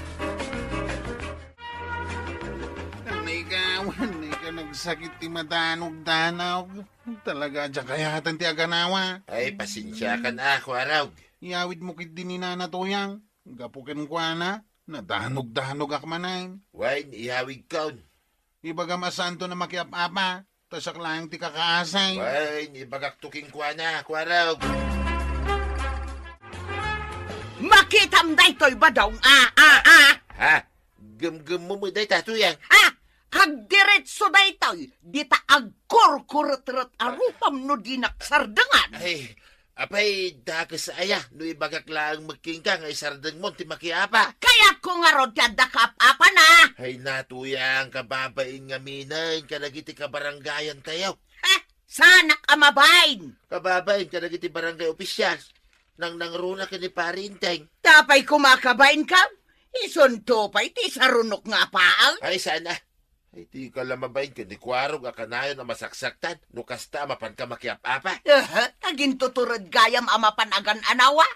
Nanay ka nagsakit ti madanog-danog. Talaga dyan kayatan ti aganawa. Ay, pasensya ka na, Kwarog. Iyawid mo kit din ni Nana Tuyang. Gapukin ko na. Nadanog-danog ak manayin. Wain, ihawig kaon. Ibaga masanto na makiap-apa. Tasak lang ti kakaasay. Wain, ibagak tuking kwa na, kwaraw. Makitam daytoy badong Ha? Gum-gum mo mo day tatuyang. Kag diretso daytoy, dita agkurkurot-rot arupam no dinak sardangan. Ay, apay, dakas aya, no ibagak lang magkingka nga isardeng mo, ti makiapa. Kaya ko nga rod yada kaap-apa na. Ay, natuyang kababain nga minay, kanagiti kabaranggayan tayo. Sana ka mabain. Kababain, kanagiti barangay opisyal. Nang nangruna ka ni Parinteng. Tapay kumakabain ka. Isunto pa iti sarunok nga paang. Ay, sana. Ay, di ka lamabain ka ni Kwarog akanayon na masaksaktan. No kasta mapan ka makiap-apa. Tagin tuturod gayam ama panagan anawa.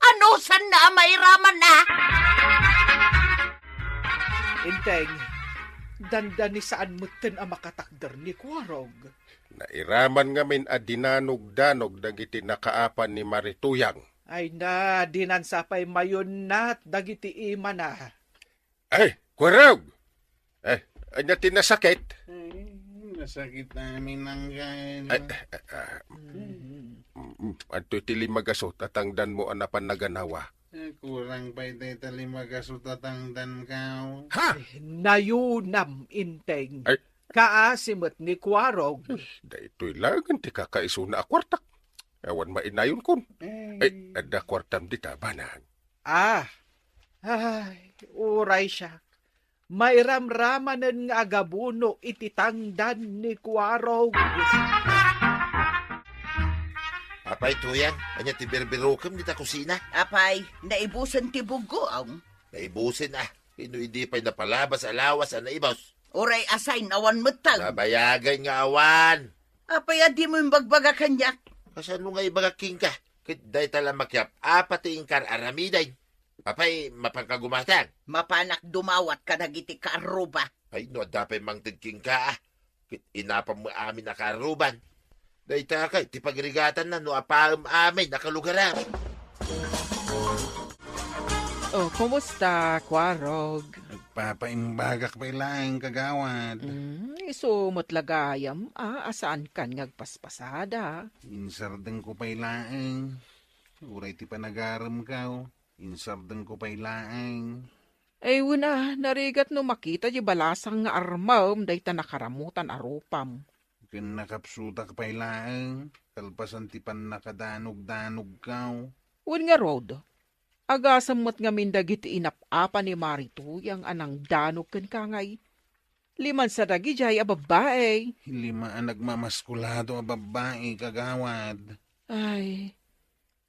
Ano san na may raman na? Inteng, dandan ni saan mutin ang makatakder ni Kwarog. Nairaman ngamin a dinanog-danog dagiti nakaapan ni Marituyang. Ay na, dinansapay mayon nat, dagiti ima na. Ay, Kwarog! Anya tinasakit? Ay, nasakit namin ang gain. Anto tili magasot at tangdan mo anapan naganawa. Kurang pa ito talimagasutatangdan kao. Ha? Nayunam, Inteng. Ay. Kaasimot ni Kwarog. Dahito'y lagan ti kakaiso na akwartak. Ewan mainayon kun. Ay, ada kwartam di tabanan. Ay, uray siya. May ramramanan nga agabuno ititangdan ni Kwarog. Apay, tuyang, anya ti berbirokam di ta kusina. Apay, naibusan ti bugoong. Naibusin Ino hindi pa'y napalabas alawas na ibos. Uray asay nawan matag. Nabayagay nga awan. Apay adi mo yung bagbaga kanyak. Kasano nga ibagaking ka? Kit day tala makyap, apati ingkar aramiday. Apay, mapangkagumatang. Mapanak dumawat ka nagiti kaaruba. Ay, no, dapay mang tigking ka Kit inapam mo amin na karuban. Day takay, ti pagrigatan na, no apaam amin, nakalugaran. Oh, kumusta, Kwarog? Nagpapaimbagak pa ilang kagawad. Isumot lagayam, asaan kan ngagpaspasada? Insardeng ko pa ilaing. Uray ti panagaram kao. Insardeng ko pa ilaing. Ay, wala, narigat no makita di balasang nga armam, day ta nakaramutan arupam. Kin nakapsutak pa ilaing. Kalpasan ti pan nakadanog-danog kao. Wan nga Rod, agasamot nga mindagiti inapapa ni Marituyang anang danog ken kangay. Liman sa dagi jay a babae. Lima ang nagmamaskulado a babae kagawad. Ay,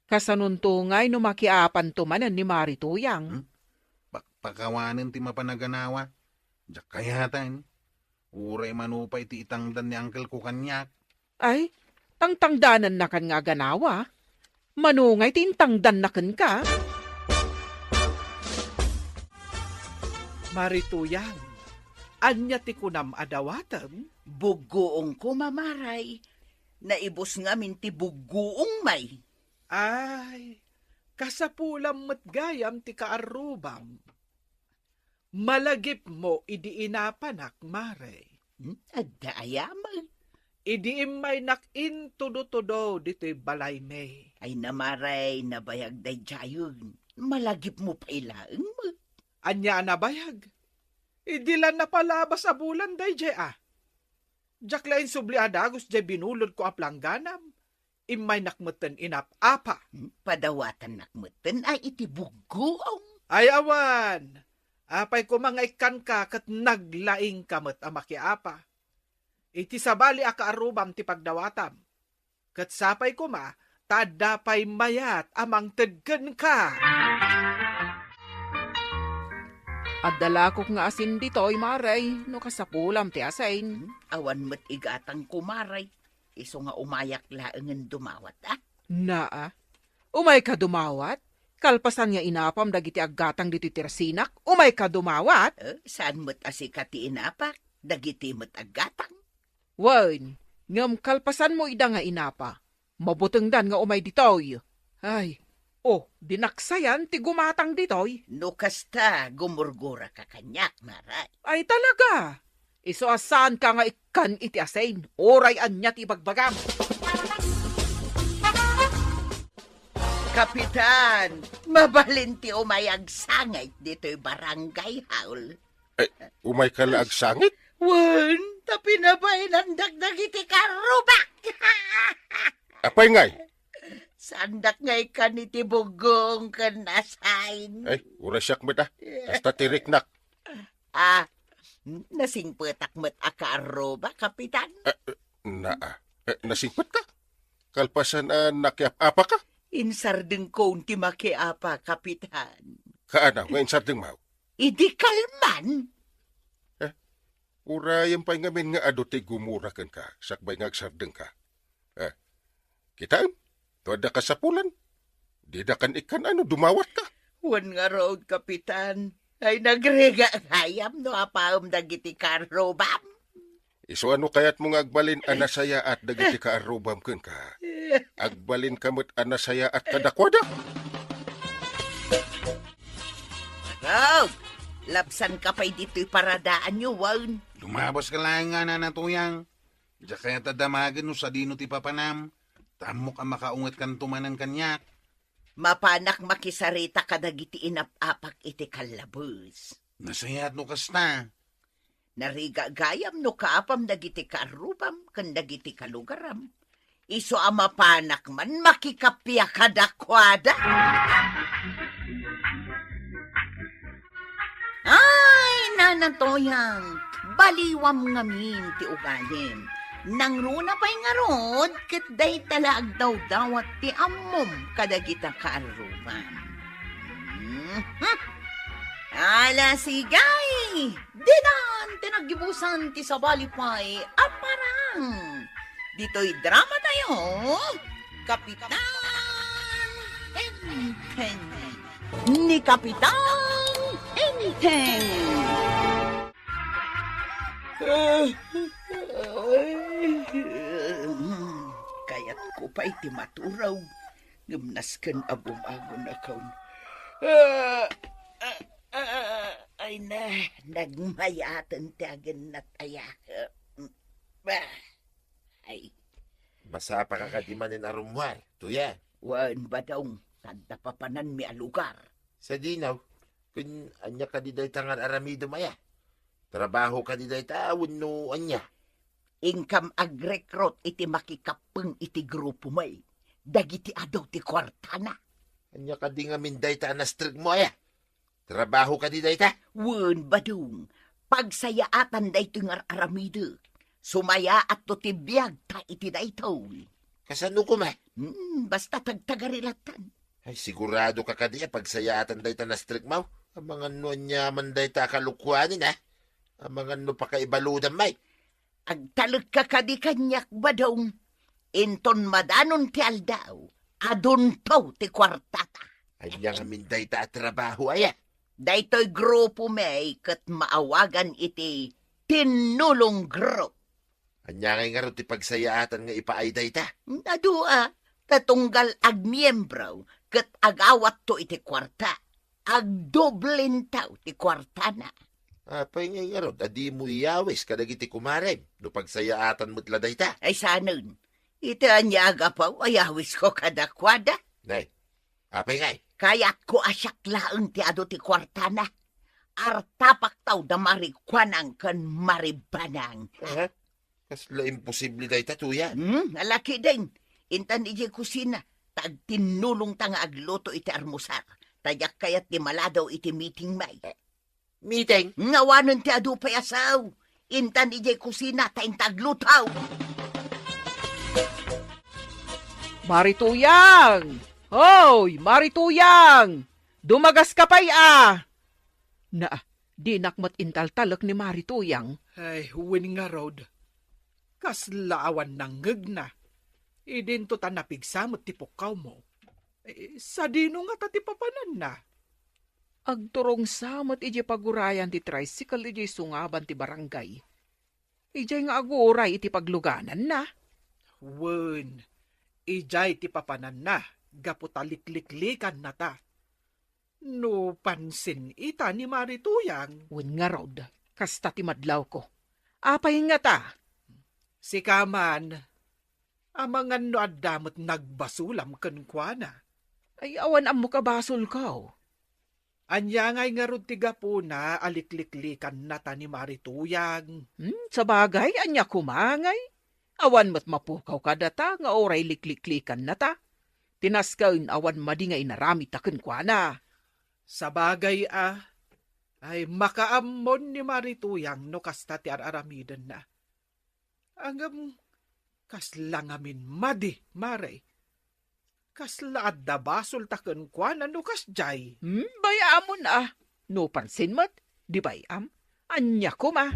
kasanuntungay no makiapan tumanan ni Marituyang. Pakawanin ti mapanaganawa. Diyak kayatan. Uray manupay ti itangdan ni Uncle ko kanyak. Ay, tangtangdanan na kan nga ganawa. Manungay tintangdan na kan ka. Marituyang, anya ti kunam adawatam? Bugoong ko mamaray. Naibos nga min ti bugoong may. Ay, kasapulam matgayam ti kaarubam. Malagip mo idi inapanak, mare. Adayamay. Idi imay nakin tudo-tudo dito'y balay me. Ay namaray, nabayag day jayon. Malagip mo pa ilang. Anya na bayag. Idi lang napalabas sa bulan day jay Jak lain subli adagos jay binulod ko aplangganam. Imay nakmutan inap-apa. Padawatan nakmutan ay iti bugoong. Ay awan. Apay ko mga ikan ka kat naglaing kamot ang makiapa. Iti sabali akaarubam ti pagdawatam. Kat sapay ko tadapay mayat amang tedgen ka. At dalakok nga asin dito'y maray, no kasapulam ti asain. Awan mo't igatang kumaray. Iso nga umayak laangan dumawat Naa, umay ka dumawat? Kalpasan nga inapam dagiti aggatang diti tirsinak, umay ka dumawat? Saan mo't asikati inapak? Dagiti mo't agatang. Wan, ngam kalpasan mo ida nga inapa. Mabuteng dan nga umay ditoy. Ay, Oh, dinaksayan ti gumatang ditoy. No kasta, gumurgura ka kanyak, maray. Ay talaga. Iso asan ka nga ikan iti asain. Oray anya ti bagbagam. Kapitan, mabalinti umayag sangay dito'y barangay haul. Umay ka laag sangit? Wan, tapi na ba'y nandag-dag iti karubak? Apay ngay? Sandak ngay ka ni tibugong kan nasain. Ay, ura siyak mo ta. Hasta tiriknak. Nasingpetak met akaroba, kapitan? Nasingpat ka? Kalpasan nakiap-apa ka? Insardeng ko ti makiapa, kapitan. Kaana, ngayon sardeng mau. Idi kalman. Ura yung pa'y ngamin nga adote gumura kan ka. Sakbay nga sardeng ka. Kita, tuwada ka sa pulan. Di da kan ikan dumawat ka. Wan nga road, kapitan. Ay nagrega hayam no apaom dagiti karobam. Iso kaya't mong agbalin anasaya at dagiti ka arubam kan ka. Agbalin kamot anasaya at kadakwada. Road, lapsan ka pa'y dito'y paradaan nyo, wan. Lumabas ka lang nga na natuyang. Diya kaya tadamagan no sa dino ti papanam. Tamo ka makaungat kan tumanan kanyak. Mapanak makisarita kadagiti inap-apak iti kalabus. Nasayat no kasta. Nariga gayam no kaapam dagiti karubam kan dagiti kalugaram. Iso mapanak man makikapya kadakwada. Ay, nanatoyang, baliwam ngamin ti ugalim. Nang runa pa'y ngarod, kat day talag daw-dawat ti amom kadagita kaaruban. Ala sigay, dinan tinagibusan ti sabalipay aparang. Dito'y drama tayo, Kapitan Enteng. Ni Kapitan Enteng. Kaya't ko pa iti maturaw. Gumnaskan agum-agum na kaun. Ay na, nagmayatan tagan na taya. Ay, Basa pa kakadimanin arumwar. Tuya. wan ba daw, tanda papanan mi alugar. Sa dinaw, kun anya ka di day tangar aramido maya. Trabaho ka di day taon no anya. Income ag-recruit iti makikapeng iti grupo may. Dagiti adaw ti kwartana. Anya ka di nga minday ta anastrig mo aya. Trabaho ka di day ta. Wan ba daw, pagsayaatan da ito nga aramido. Sumaya at tutibiyag ta iti da ito. Kasano ko ma? Basta tagtagarilatan. Ay sigurado ka kadiya pagsayaatan day ta anastrig mo. Ang mga no nya man day ta kalukwanin ha. Ang mga no pa kaibaludan may. Agtalag ka kadi kanyak ba daw, inton madanon ti aldaw, adun to ti kwartata. Anya nga minday ta at trabaho aya. Daytoy grupo may kat maawagan iti tinulong group. Anya nga ro ti pagsayaatan nga ipaayday ta. Adua, tatunggal ag miyembro kat agawat to iti kwarta. Agdoblin taw ti kwartana. Apay nga ro, adi mo iyawis kadagiti kumarem. No pagsayaatan mo't laday ta. Ay sanon, iti anya aga pa, ayawis ko kadakwada. Nay, apay nga Kaya't ko asyak laeng ti ado ti kwartana. Artapak taw da marikwanang kan maribanang. Kasla imposible day ta, tuya. Alaki din. Intan ije kusina. Tag tinulong ta nga agluto iti armusar. Tayak kayat ti maladaw iti meeting may. Meeting? Ngawanon ti adu payasaw. Intan ije kusina taing taglutaw. Marituyang! Hoy, Marituyang! Dumagas ka pa'y Na, di nakmat intaltalak ni Marituyang. Ay, huwin nga road. Kaslaawan ng ngag na. Idin to ta napigsamot ti pukaw mo. Sa dino nga ta ti papanan na. Agturong samot iji pagurayan ti tricycle iji sungaban ti barangay. Ijay nga aguray iti pagluganan na. Wen, ijay ti papanan na. gaputalikliklikan na ta. No pansin ita ni Marituyang. Wen nga rod, kasta ti madlaw ko. Apay nga ta. Si Kaman, amangan no adamot nagbasulam kenkwana. Ay awan am mo kabasol ka. Anya ngay nga rod tiga po na alikliklikan na ta ni Marituyang. Sa bagay, anya kumangay. Awan mat mapukaw ka data, nga oray likliklikan na ta. Tinaskain awan madi nga inarami taken kwa na. Sa bagay ay makaamon ni Marituyang no kasta ti araramidan na. Angam kaslangamin madi, Mare. Kasla adda basol taken kwa na no kasjay. Bayamon No pansin mat, di bayam. Anya kuma.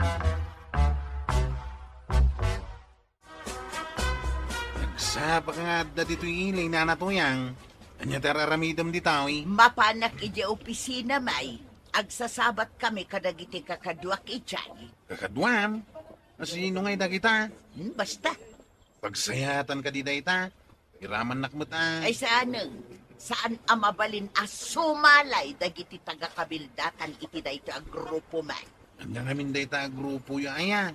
Nagsapak nga da dito ilay na natuyang. Anya tararamidam di tawi. Mapanak ije opisina may. Agsasabat kami kadagiti kakaduak ijay. Kakadwam. Sino ngay da kita? Basta. Pagsayatan ka di da ita. Iraman nakmat Ay saan amabalin sumalay dagiti taga-kabildatan iti dayto a grupo may. Anya ngamin da ita grupo ya aya.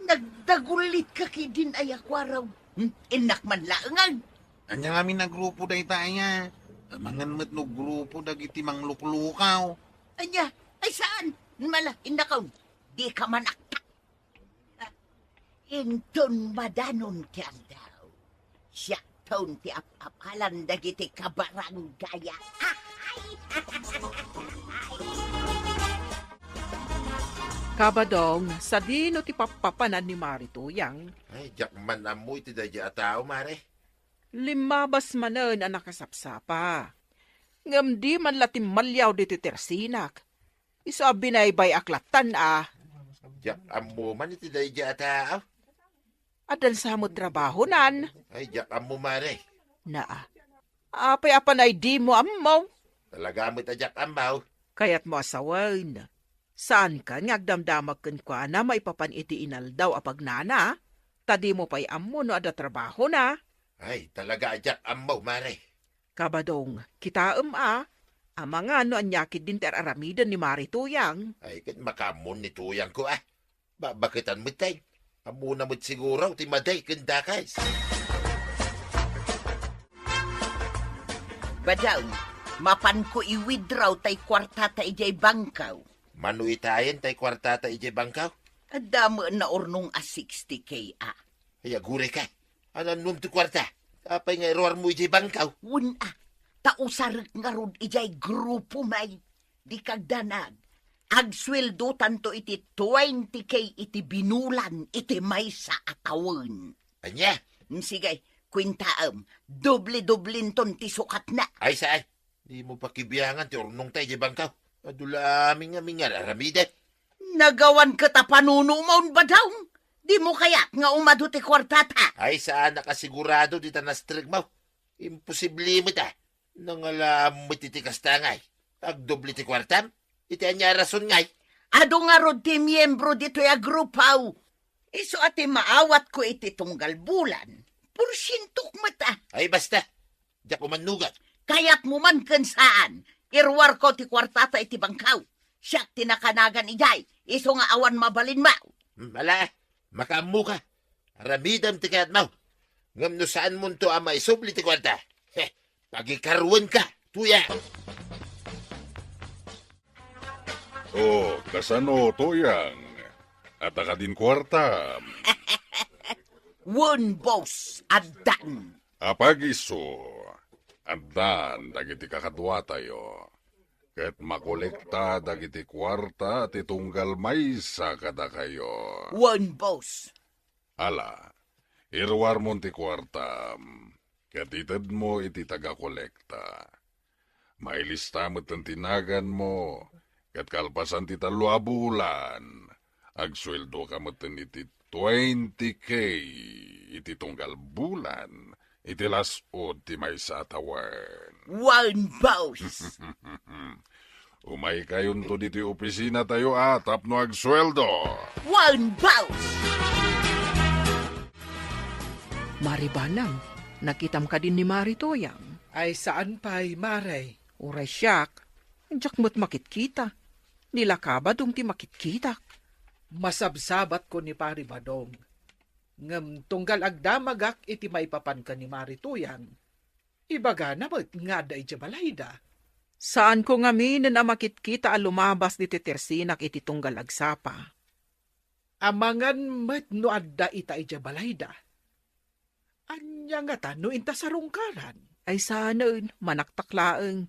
Nagdagulit ka kidin ay akwaraw. Inak man laangan. Anya ngamin na grupo da ita aya. Mangan mat no grupo dagiti mangluklukaw. Anya, ay saan? Mala, inakaw. Di ka manakta. Inton madanon kang daw. Siya taon ti apapalan dagiti kabaranggaya. Kabadong, sa dino ti papapanan ni Marituyang, Ay, jak man amoy ti dadya tao, Mare. limabas manen ang nakasapsapa. Ngam di man latim malyaw dito tersinak. Isabi na ibay aklatan Jak amo man iti dadya tao. Adan sa mo trabaho nan. Ay, jak amo, Mare. Apay apan ay di mo amaw. Talaga mo jak amaw. Kaya't mo asawain. Saan ka ngagdamdamag kan kwa na maipapan iti inaldaw apag nana? Tadi mo pa'y amo no ada trabaho na. Ay, talaga jak amaw, Mare. Kabadong, kita amanga no anyakid din teraramidan ni Marituyang. Ay, kat makamon ni tuyang ko Babakitan mo tay. Amo na mo't siguro ti maday kandakais. Badaw, mapan ko i-withdraw tay kwarta ta ijay bangkaw. Manu itayen tay kwartata ije bangkaw. Adamo na ornong 60K Ay, agure ka. Anan nung ti kwarta? Apay nga error mo ije bangkaw. Wun tausarek nga rod ijay grupo may. Di kagdanag. Agsweldo tanto iti 20K iti binulan iti may sa akawon. Anya? Sige, kwintaam. Doble-doblinton ti sukat na. Ay, saan? Di mo pakibiyangan ti ornong tay ije bangkaw. Adulaming nga aramide. Nagawan ka ta panuno maun ba daw? Di mo kaya't nga umado ti kwartata. Ay, saan nakasigurado di ta nastrig mo? Imposible mo ta. Nangalam mo titikas tangay. Agdoble ti kwartam? Iti anya rason ngay. Ado nga rod ti miyembro dito ya grupaw. Iso ati maawat ko iti tunggal bulan. Porsyintok mata. Ay, basta. Diyak umanugat. Kaya't mo man kan saan. Irwar ko ti kwartata iti bangkaw. Siyak tinakanagan ijay. Iso nga awan mabalin ma. Mala, makaamu ka. Aramidam ti kayat mo. Ngam no saan mo to ama isubli ti kwarta. Pagikaruan ka, tuya. Oh, kasano tuyang? At din kwarta. One boss, adan. Apagiso. Andan, dagiti kakadwa tayo. Ket makolekta dagiti kwarta at itunggal maysa kada kayo. One boss. Ala, irwar mo ti kwarta. Ket ited mo iti taga-kolekta. Mailista mo ang tinagan mo. Ket kalpasan ti 2 bulan. Agsweldo ka mo iti 20K iti tunggal bulan. Iti lasod ti may sa atawan. One boss. Umay kayon to diti opisina tayo atap no agsweldo. One boss. Maribanang, nakitam ka din ni Marituyang. Ay saan pa'y, Maray? Uray siyak, jak mo't makitkita. Nila kabadong ti makitkita. Masabsabat ko ni Pari Badong. Ngem tunggal agdamagak iti maipapan ka ni Marituyang. Ibaga namat nga da iti balayda. Saan ko ngamin na makitkita a lumabas di titersinak iti tunggal agsapa. Amangan met no adda ita iti balayda. Anya nga ta no inta sarungkaran. Ay saan manaktaklaeng.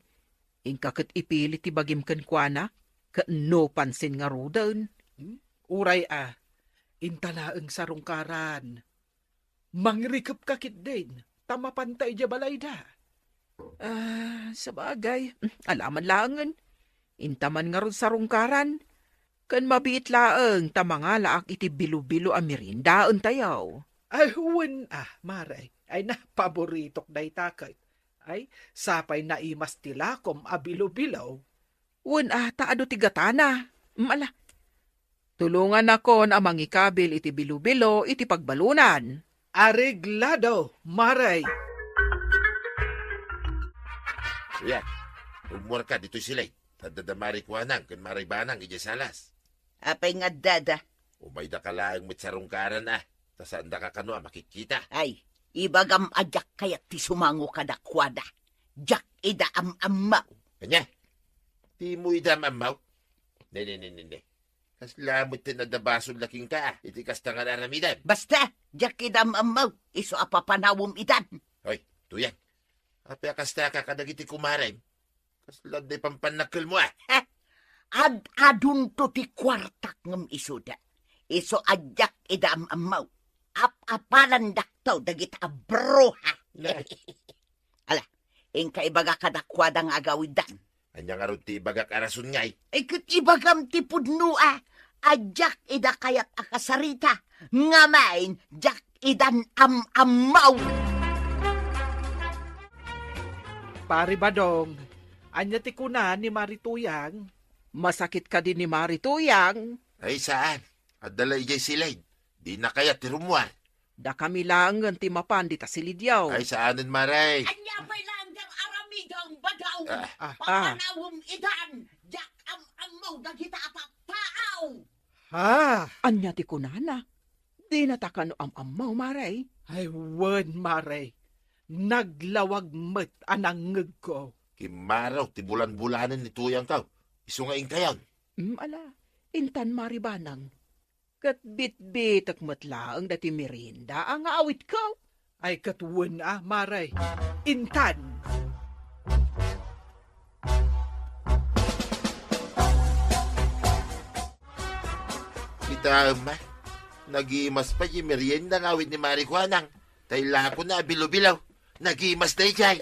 Ingkakit ipili ti bagim ken kuana. No pansin nga rudan. Uray inta laeng sarungkaran. Mangrikap kakit din. Tamapantay iti balayda. Sa bagay, alaman laangan. Intaman nga ron sarungkaran. Kan mabiit laeng tamangalaak iti bilo-bilo a merindaan tayaw. Ay huwen Maray. Ay napaboritok na itakay. Ay sapay na imas tilakom abilo-bilaw. Wen taado ti gatana. Ala. Tulungan ako na mangikabil iti bilo-bilo iti pagbalunan. Areglado, Maray. Yan. Umur ka dito sila. Tadadamari ko anang, kan maray banang, ija salas. Apay nga dada. Umay da ka laang mit sarungkaran Tasaan da ka kano makikita. Ay, ibagam ajak kayat ti sumango kadakwada. Jak ida am-amaw. Kanya? Di mo idam amaw? Ne. Kaslamot tin nadabasol laking ka. Iti kastangan aramidan. Basta, jak ida am-amaw. Iso apapanawom idan. Hoy, tuyan. Apya kasta ka kadagiti kumaray. Kaslad na pampanakil mo Ad-adun to ti kwartak ngem isuda. Iso ajak ida am-amaw. Apalan daktaw dagit abro ha. Ala, ingka ibaga kadakwada nga agawidan. Anya nga ron ti ibagak arasun ngay. Ay kat ibagam ti pudno ajak ida kayat akasarita. Ngamain, jak idan am-amaw. Pari Badong, anya ti kuna ni Marituyang. Masakit ka din ni Marituyang. Ay saan? Adala ijay silay. Di na kaya ti rumuan. Da kami langan ti mapandi ta silidyaw. Ay saanin maray. Anya pa'y langgang aramidang badaw. Papanawom idan, jak am-amaw dagita apapaaw. Anya ti kunana. Di natakano am-amaw, maray. Ay wen, Maray. Naglawag met anang ngeg ko. Kimaraw, ti bulan-bulanan ni tuyang ka. Iso nga ingkayan. Ala, intan maribanang. Kat bit-bit ak matlaang dati merinda ang awit ko. Ay katwen Maray. Intan. Kita nagimas pa yung merienda ng awit ni Marijuanang. Tayla ko na bilo-bilaw. Nagimas na ijay.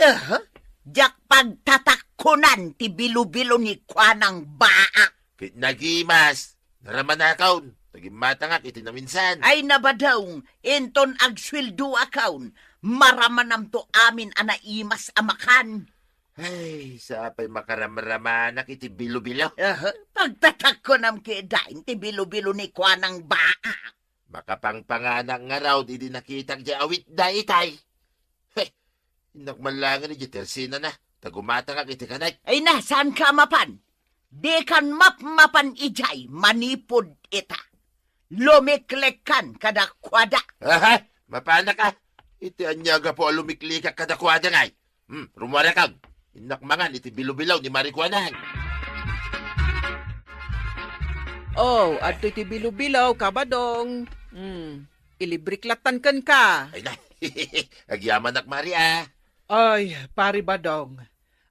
Jak pagtatakunan ti bilo-bilo ni Kwanang baa. Kit nagimas. Naramanakaon. Nagimatangak iti na minsan. Ay nabadaw, enton agswildo akaun. Maramanam to amin anaimas amakan. Ay, sapay makaramaraman iti bilo-bilaw. Pagtatakunan kidain ti bilo-bilo ni Kwanang baa. Makapangpanganak nga raw di nakitang di awit da itay. Inakmalangan ni Tersina na. Tagumatangak iti kanay. Ay nasaan ka mapan? Di kan mapmapan ijay, manipod ita. Lumiklekan kadakwada. Mapana ka? Iti anyaga po alumiklikak kadakwada ngay. Rumara kag. Inakmangan iti bilo-bilaw ni Marijuanang. Adto iti bilo-bilaw, kabadong. Ilibriklatan kan ka. Ay na, agyaman ak Mari Ay, Pari Badong.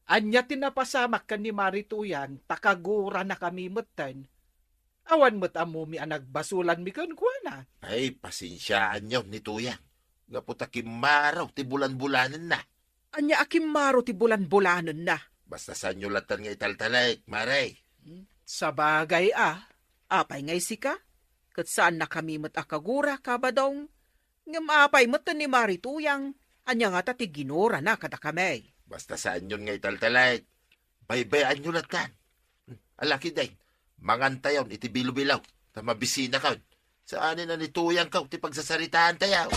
Anya tinapasamak ka ni Marituyang, takagura na kami mutan. Awan mo't amumi ang nagbasulan mi kan kuana. Ay, pasensyaan nyo ni Tuyang. Gaputa kimaraw, ti bulan-bulanan na. Anya akim maro ti bulan-bulanan na. Basta sa nyo latan nga italtalay, Maray. Sa bagay Apay ngay sika? Kat saan na kami mat akagura, kabadong? Ngam apay matan ni Marituyang. Anya nga ti ginora na kada kamay. Basta saan yun nga italtalay. Baybayan nyo latan. Alaki day, mangantayon iti bilo-bilaw. Tamabisina ka. Saanin na ni Tuyang ka, ti pagsasaritaan tayaw.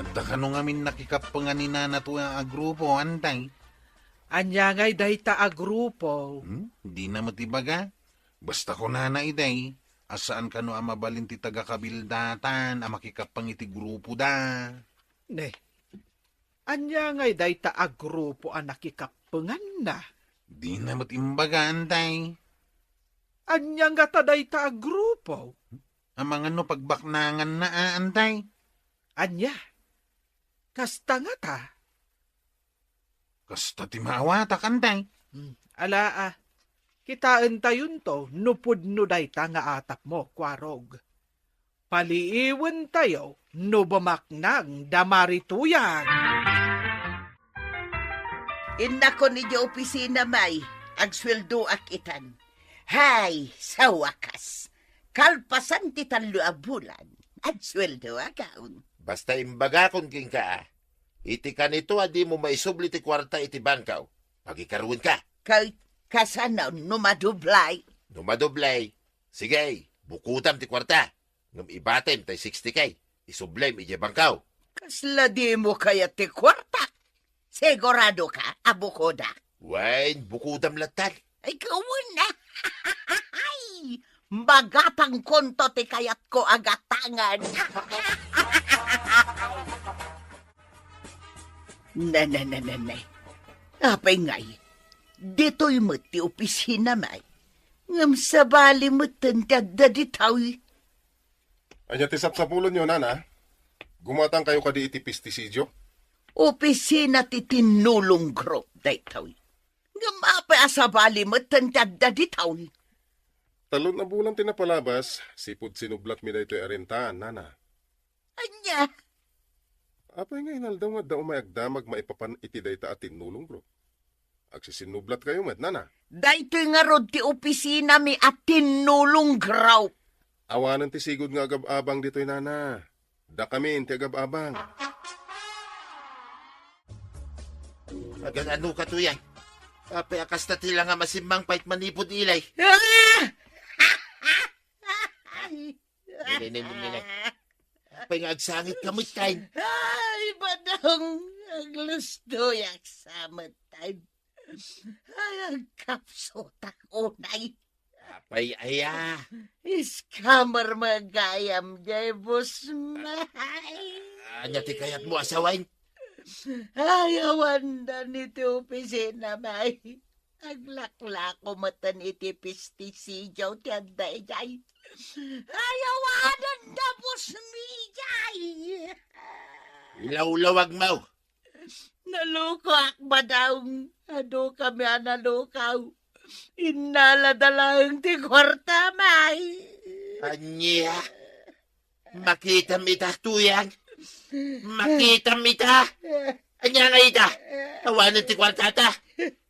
Takano ngamin nakikapanganina na to ang agrupo, antay. Anya ngay dayta a grupo. Di na matibaga. Basta ko na iday. Asaan ka no ang mabalin ti taga-kabildatan, ang makikapangiti grupo da. Ne, anya ngay dayta a grupo a nakikapangan na. Di na matimbaga, antay. Anya nga ta dayta a grupo. Ang mga no pagbaknangan na, antay. Anya, kasta nga ta. Kasta ti maawatak, antay. Ala kitaan tayon to, nupod no dayta nga atap mo, kwarog. Paliiwan tayo, no bamaknang damarituyan. Inako ni di opisina may, agsweldo akitan. Hay, sa wakas. Kalpasan ti tanlo a bulan, agsweldo akaon. Basta imbaga kung king ka, iti ka nito adi mo maisubli ti kwarta iti bangkaw. Pagikaruin ka. Kay kasanaw numadublay. Numadoblay. Sige, bukutam ti kwarta. Ngam ibatem tay 60 kay. Isublem iti bangkaw. Kasla di mo kaya ti kwarta. Sigurado ka, abukoda. Wain, bukutam latan. Ay, kawin na. Ay, magatang konto ti kayat ko agatangan. Na. Apay ngay, dito'y mo ti opisina may. Ngam sa bali mo tantad da ditawi. Anya ti sapsapulon nyo, nana. Gumatang kayo kadi iti pestisidyo. Opisina ti tinulong group ditawi. Ngam apay sa bali mo tantad da ditawi. Talon na bulan tinapalabas, sipod sinublat mi da ito'y arintaan, nana. Anya, Apay nga inaldaw nga daw mayagdamag maipapan iti dayta at tinulong bro. Agsisinublat kayo met, nana. daytoy nga rod ti opisina mi at tinulong group. Awanan ti sigod nga agab-abang dito'y nana. Da kami ti agab-abang. Agan ano ka tuyan? Apay akas na tila nga masimbang pait manipod ilay. Nene. Apay nga agsangit kamit kain. Ay, badang aglustoy ang samatay. Ay, ang kapsotak unay. Apay aya. Iskamar magayam jay busmay. Anya ti kayat mo asawain. Ayawan na niti opisina may. Aglaklako matan iti pestisidaw ti anday jay. Ayawanan na busmijay. Ilaw-lawag mau. Naluko akba daw. Ano kami analukaw. Inaladala ti kwarta may. Anya. Makita mita tuyang. Makita mita. Anya nga ita. Awanan ti kwartata.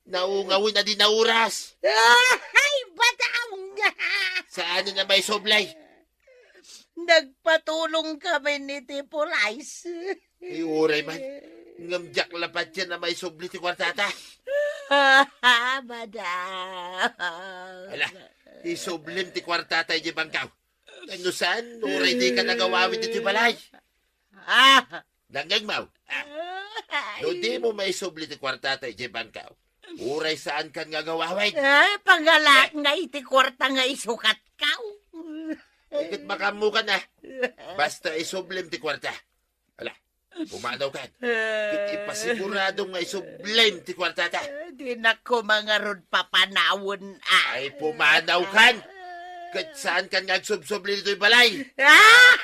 Naungawin na din na oras. Ay, badaw nga. Saan na may soblay? Nagpatulong kami ni Tipulais. Ay, uray man. Ngamjak lapat siya na may sobli ti kwartata. Badaw. Ala, isublim ti kwartata di bangkaw. Ano saan? Uray di ka nagawawin ti balay. Dangang mau. No di mo may sobli ti kwartata di bangkaw. Uray saan kan nga gawawin? Ay, pangalak nga iti kwarta nga isukat kaw. Ikit makamu ka na. Basta isublim ti kwarta. Ala, pumanaw kan. Kit ipasigurado nga isublim ti kwartata. Di na ko mga rod papanawon. Ay, pumanaw kan. Kat saan kan nga agsubsubli dito'y balay?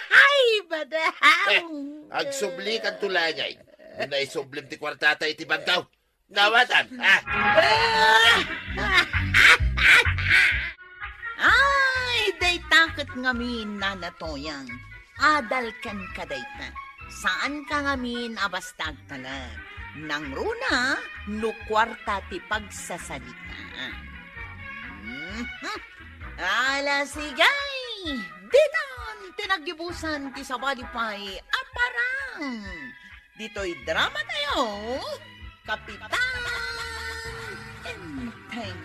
Ay, badaw. Agsubli kan tulangay. Muna isublim ti kwartata iti bangkaw. Nawatan, Ay, day takot ngamin na natoyang. Adal kan kadayta. Saan ka ngamin abastag talag? Nang runa, no kwarta ti pagsasalita. Ala sigay! Dinan, tinagibusan ti sabalipay aparang. Dito'y drama tayo. Kapitan Enteng.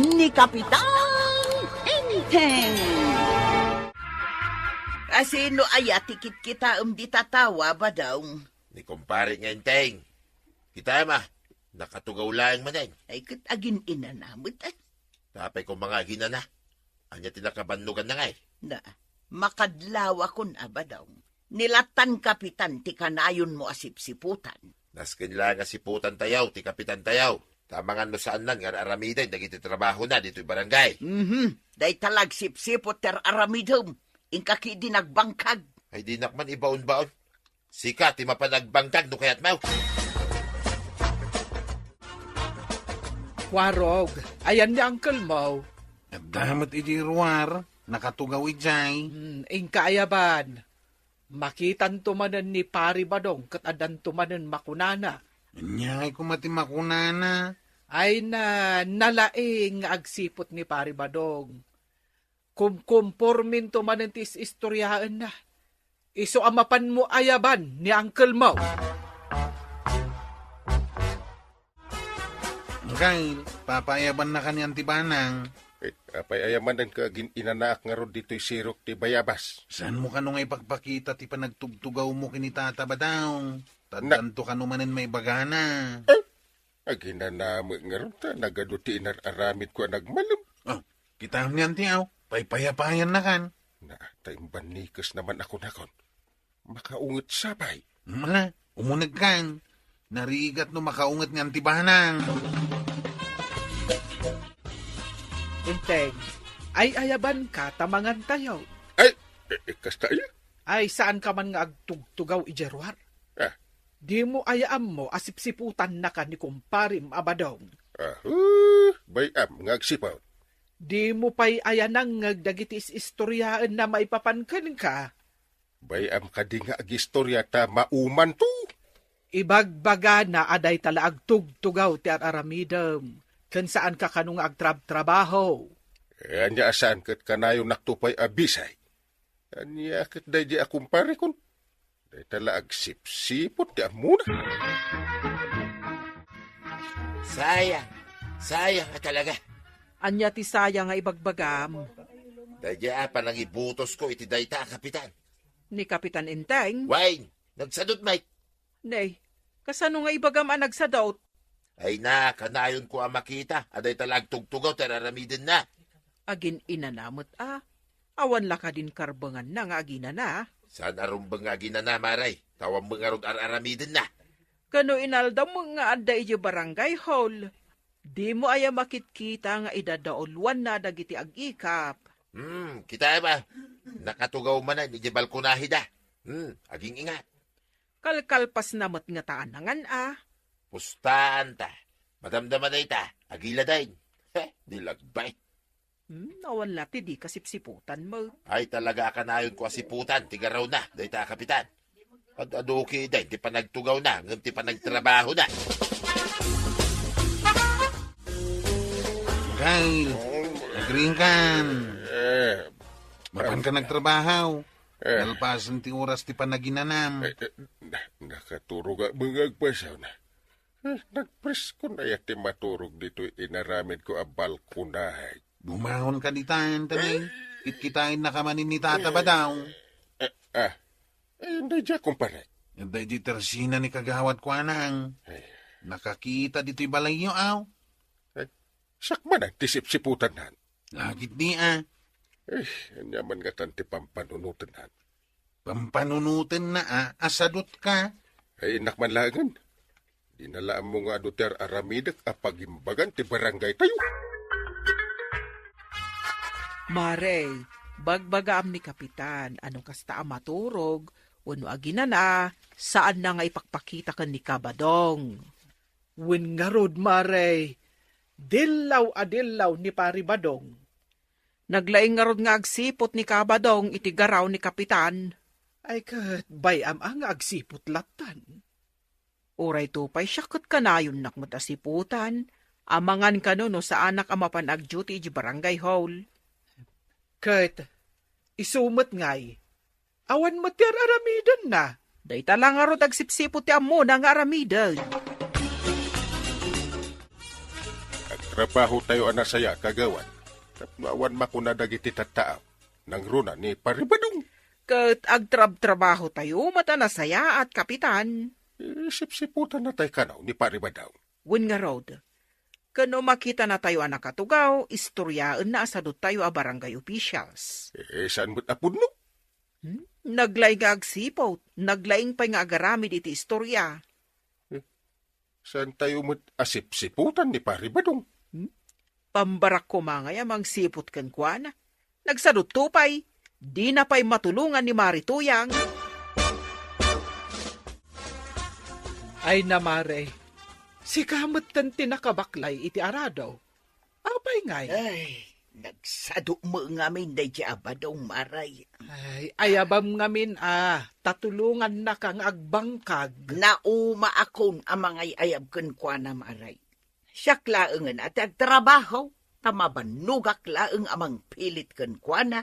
Ni Kapitan Enteng. Asino aya tikit kita di tatawa ba daw? Ni kumpare nga inteng. Kita ma, nakatugaw lang manen. Ay kat agin inanamot ay. Tapay ko mga ginana. Anya tinakabanlugan na nga eh. Na, makadlaw akon aba daw. Nilatan kapitan ti kanayon mo asipsiputan. Naskin lang nga si putan tayaw, ti kapitan tayaw. Tamangan mo saan lang nga aramiday, nagiti trabaho na dito'y barangay. Day talag sipsipot ter aramidom. Inkaki di nagbangkag. Ay di nakman ibaon-baon. Sika, ti mapanagbangkag no kayat mau. Warog, ayan ni Uncle Mo. At damat iti ruwar, nakatugaw ijay. Ingkaayaban. Makitan tumanan ni Pari Badong kat adan tumanan makunana. Anyay ko mati makunana. Ay na nalaing agsipot ni Pari Badong. Kumpormin tumanan tis istoryaan na. Iso amapan mo ayaban ni Uncle Mo. Kyle, papayaban na kanyan tibanang. Apay ayaman din ka inanaak nga ron dito'y sirok ti Bayabas. Saan mo kanong ipagpakita ti panagtugtugaw mo kinitata ba daw? Tadanto ka numanin may bagana. Aginanamo nga ron ta, nagaduti inararamid ko nagmalam. Oh, kita niyan tiyaw, paypayapayan na kan. Na, tayong banikas naman ako na kon. Makaungot sabay. Mala, umunag kan. Narigat no makaungat niyan tibanang. Inteng, ay ayaban ka tamangan tayo. Ay, kasta iya. Ay saan ka man nga agtugtugaw ijerwar? Ah. Di mo ayaan mo asipsiputan na ka ni kumparim abadong. Bayam, ngagsipaw. Di mo pa'y ayanang ngagdagitis istoryaan na maipapankan ka. Bayam ka di nga agistorya ta mauman to. Ibagbaga na aday tala agtugtugaw ti aramidam. Kan saan ka kanung agtrabaho. Anya asaan kat kanayo naktupay abisay. Anya kat day di akumpare kon. Day tala agsipsipot di amuna. Sayang ka talaga. Anya ti sayang nga ibagbagam. Dadya pa nang ibutos ko iti dayta, kapitan. Ni Kapitan Inteng. Wayne, nagsadot, Mike. Nay, kasano nga ibagam ang nagsadot? Ay na, kanayon ko ang makita. Aday talag tugtugaw, tararamidin na. Agin inanamot Awan la ka din karbangan na nga agina na. Saan arumbang nga ginana, Maray? Tawang mga rod araramidin na. Kano inaldam mo nga adda iji barangay hall. Di mo aya makitkita nga idadaolwan na dagiti agikap. Kita ba? Nakatugaw man na, iji balkonahida. Aging ingat. Kalkalpas namat nga taanangan Pustaan ta. Madamdaman na ita. Agila dahin. Dilagbay. Awan lati di kasipsiputan mo. Ay talaga kanayon ko asiputan. Tigaraw na. Dayta, kapitan. At aduki dahin. Di pa nagtugaw na. Ngam ti pa nagtrabaho na. Kyle, nagring kan. Mapan ka nagtrabaho. Nalpasan ti oras ti panaginanam. Nakaturog ang mga agpasaw na. Nagpres ko na yati maturog dito inaramid ko ang balkonahay. Bumahon ka ditan, tanay. Kitkitain na kamanin ni tata ba daw? Hindi dyan kumpare. Hindi di tersina ni kagawad ko anang. Nakakita dito'y balay nyo, aw. Sakman ang tisip-siputan nan. Lagit di, Anyaman nga tanti pampanunutan nan. Pampanunutan na, asadot ka. Ay inakman lagan. Dinalaan mo nga Duter aramidak apagimbagan ti barangay tayo. Mare, bagbagaam ni Kapitan, anong kasta maturog, wano agina na, saan na nga ipakpakita ka ni Kabadong. Win nga rod, Mare. Dilaw ni Pari Badong. Naglaing nga rod nga agsipot ni Kabadong itigaraw ni Kapitan. Ay kat, bayam ang agsipot latan. Uray tupay siyakot kanayon nakmat asiputan, amangan ka no sa anak amapan ag-duty di barangay hall. Kat, isumot ngay. Awan matir aramidan na. Dayta lang nga rod agsipsipot ti amo na nga aramidan. Agtrabaho tayo anasaya kagawan. Tapnawan makuna dagiti tattaaw. Nang runa ni Paribadong. Kat agtrab-trabaho tayo, mata na saya at kapitan. Sip-siputan na tayo kanaw ni Paribadaw. Wen nga road. Kano makita na tayo ang nakatugaw, istoryaan na asadot tayo a barangay officials. Saan mo't apod no? Naglaing nga agsipot, naglaing pa nga agaramid iti istorya. Saan tayo mo't asip-siputan ni Paribadong? Pambarak ko mangay amang sipot kan kuana. Nagsadot tupay, di na pa'y matulungan ni Marituyang. Ay namare, si kamot tan tinakabaklay iti aradaw. Apay ngay. Ay, nagsado mo ngamin day di abadong maray. Ay, ayabam ngamin tatulungan na kang agbangkag. Nauma akon ang mga ayab kun kwa na maray. Siyak laengan at agtrabaho, tamabanugak laeng amang pilit kun kwa na.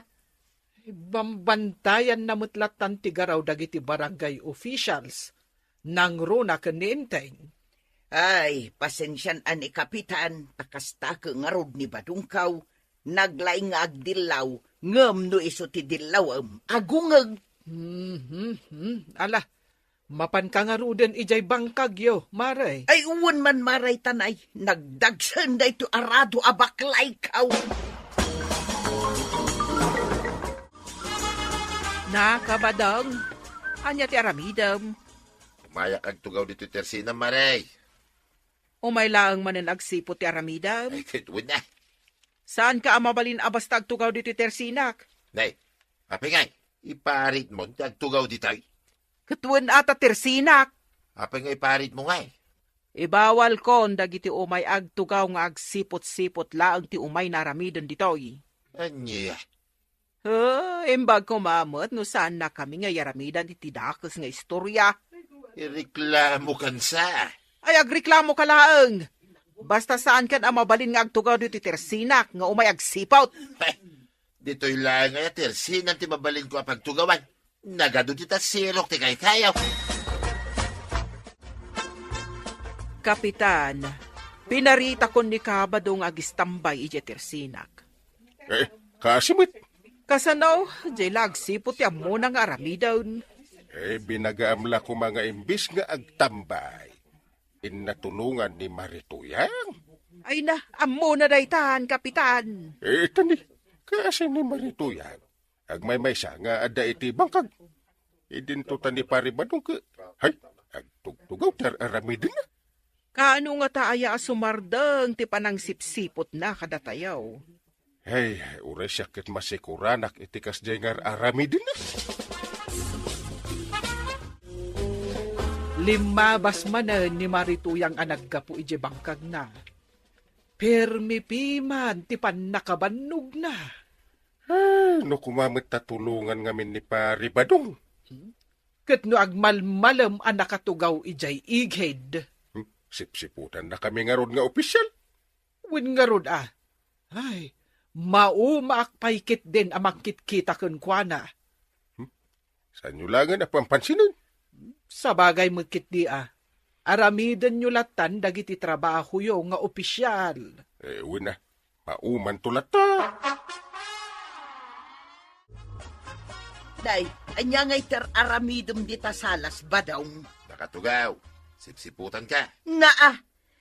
Bambantayan na mutlatan ti garaw dagiti barangay officials. Nang runa kaninteng. Ay, pasensyan ani kapitan, takasta ka nga rod ni Badungkaw, naglaing nga agdilaw, ngam no iso ti dilaw agungag. Ala, mapan ka nga ruden ijay bangkag yo, maray. Ay uwan man maray tanay, nagdagsan da ito arado abaklay kaw. Nakabadang, anya ti aramidam. Mayak ang tugaw dito tersina, maray. Umay laang manan agsipot ti aramidam. Ay, kitwin na. Saan ka amabalin abastag tugaw dito tersinak? Nay, apay ngay, iparit mo, tagtugaw dito. Katwan ata tersinak. Apay nga iparit mo ngay. Ibawal kon dagiti umay agtugaw nga agsipot-sipot laang ti umay naramidon ditoy. Anya. Imbag ko mamot no saan na kami nga yaramidan iti dakes nga istorya. Ireklamo kan sa. Ay agreklamo ka laang. Basta saan kan amabalin nga agtugaw dito tersinak nga umay agsipot. Dito'y lang nga tersinan ti mabalin ko ang pagtugawan. Nagado dita sirok ti kay-kayaw. Kapitan, pinarita kon ni Kabadong agistambay ije tersinak. Kasimit. Kasanaw, jay lagsipot ya muna nga aramidon. Binagaamla ko mga imbis nga agtambay. Inatulungan ni Marituyang. Ay na, amo na daytan, kapitan. Tani, kasi ni Marituyang. Agmay-may siya nga ada iti bangkag. Idinto ni Paribadong ka. Hay, agtugtugaw tar aramidin na. Kaano nga taaya asumardeng ti panang sipsipot na kadatayaw. Hey, uray siya kit masikuranak iti kasdengar aramidin na. Limabas manen ni Marituyang anaggapu ije bangkag na. Permi piman ti panakabannog na. No kumamit tatulungan ngamin ni Paribadong. Ket no agmalmalam ang nakatugaw ijay ighed. Sipsiputan na kami nga rod nga opisyal. Win nga rod Ay, maumaak paikit din amang kitkita kun kwa na. Saan nyo langan na pampansinan? Sa bagay magkit di aramidan nyo latan dagiti trabaho yo nga opisyal. Wina, mauman tulat ta. Day, anya ngay ter aramidum dita salas badong. Nakatugaw. Sipsiputan ka.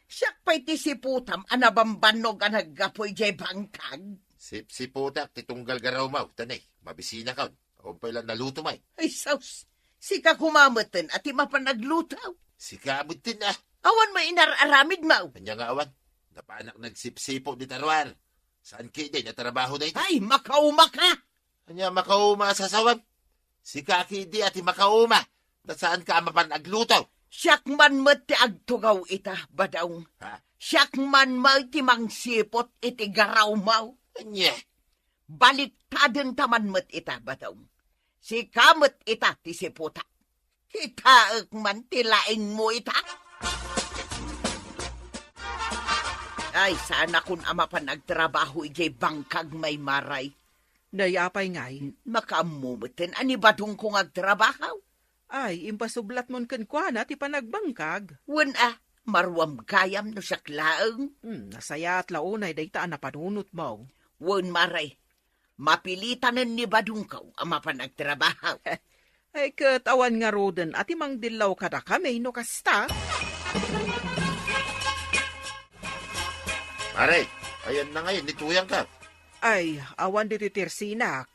Siyak pa'y tisiputam anabambanog ang naggapoy jay bangkag. Sipsiputak titunggal garaw mau. Tanay, mabisina ka. Umpay lang naluto may. Ay, saus. Sika kumamatan at imapanaglutaw. Sika abutin Awan mo inararamid mau. Kanya nga awan. Napanak nagsipsipo di tarwar. Saan kide na trabaho na ito? Ay, makauma ka. Kanya makauma sa sawab. Sika kide at makauma. Na saan ka mapanagluto? Siyak man ti agtugaw ita, badawng. Siyak man ti mangsipot iti garaw mau. Kanya. Baliktaden taman ita, badawng. Si kamot ita ti siputa. Kita man ti laing mo ita. Ay, sana kun ama pa nagtrabaho ijay bangkag may maray. Nayapay ngay. Makaamumutin ani badung kong agtrabaho. Ay, impasublat mon ken kwa na ti panagbangkag. Wen marwam gayam no siyak laeng. Nasaya at launay dayta na panunot mo. Wen maray, Mapilitanan ni Badungkaw ang mapanagtrabaho. Ay katawan nga roden at imang dilaw kada kami no kasta. Maray, ayan na ngayon, nituyang ka. Ay, awan di titirsinak.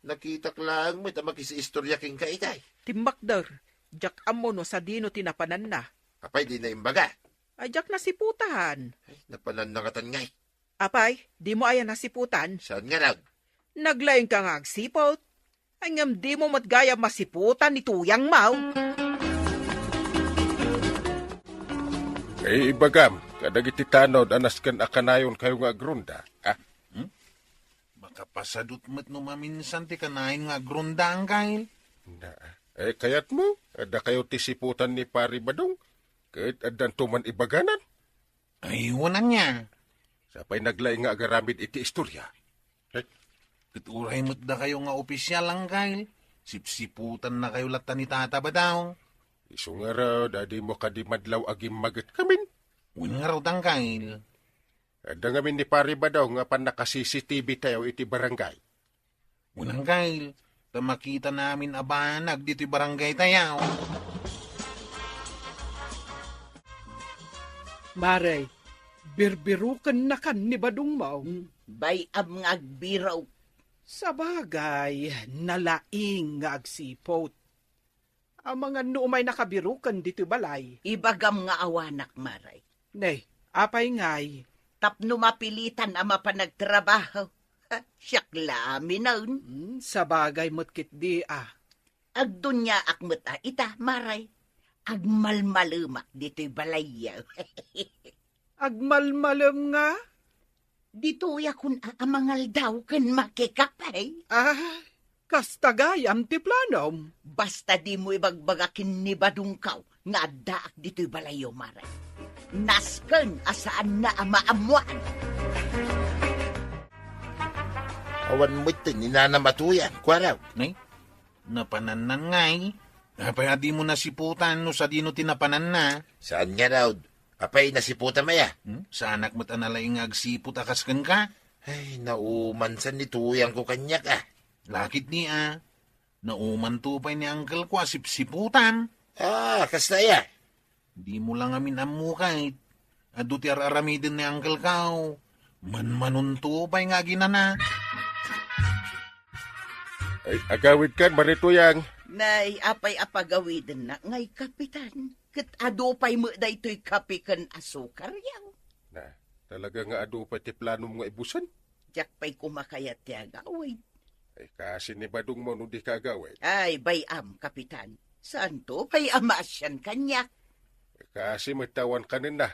Nakita ka lang mo, makisi-istorya king ka itay. Timbakder, jak amo no sa dino tinapanan na. Apay, di na imbaga. Ay, jak nasiputahan. Ay, napanan na katan ngay. Apay, di mo ayan nasiputan. Saan nga raw? Naglaing ka nga agsipot. Ay ngam di mo matgaya masiputan ni tuyang mau. Ay ibagam, kadagiti tanod anas kan akanayon kayo nga agrunda. Ah, Makapasadot mo't no maminsan ti kanain nga grundang kail. na. Kayat mo, ada kayo tisiputan ni Pari Badong. Kahit adan tuman ibaganan. Ay, wanan niya. Sapay naglaing nga agaramid iti istorya. Katuray mo't da kayo nga opisyal lang kail. Sipsiputan na kayo latan ni Tata ba daw? Iso nga raw, dadi mo kadimadlaw agim magat kamin. Wala nga raw dang kail. Ada ngamin ni Pari Badong nga pan naka-CCTV tayo iti barangay. Unang kail, ta makita namin abanag dito'y barangay tayaw. Maray, birbirukan na kan ni Badung Mau. Bayam nga agbiraw. Sa bagay, nalaing nga agsipot. Ang mga nuumay nakabirukan dito balay. Ibagam nga awanak, Maray. Nay, apay ngay. Tapno mapilitan ang mapanagtrabaho. Siyak lami na Sa bagay mo't di Agdunya akmet ita, Maray. Agmalmalumak dito'y balayaw. Agmalmalam nga. Dito ya kun aamangal daw kan makikapay. Kastagayam ti planom. Basta di mo ibagbagakin ni Badungkaw nga daak dito'y balayaw, Maray. Nasken asaan na amaamuan. Awan mo ito, ninanamatuyan. Kwaraw. Nay, napananan ngay. Apay adi mo nasiputan no sa dino tinapanan na. Saan nga raw? Apay, nasiputa maya. Sa anak mo't analaing agsipot akaskan ka. Ay, nauman sa nituyang ko kanya ka. Lakit ni Nauman tupay ni uncle ko sipsiputan. Kasta ya. Di mo lang amin amukay. Adu ti araramidin ni uncle kao. Man tupay nga ginana. Ay, agawid kan, marituyang. Nay, apay apagawidin na ngay kapitan. Kat adupay mo da ito'y kapikan asukar yaw. Na, talaga nga ado pa ti plano mo nga ibusan. Diyak pa'y kumakayat tiya gawin. Ay, kasi ni Badong mo no di kagawid. Ay, bayam, kapitan. Saan to? Pa'y amasyan kanya. Ay, kasi matawan ka na.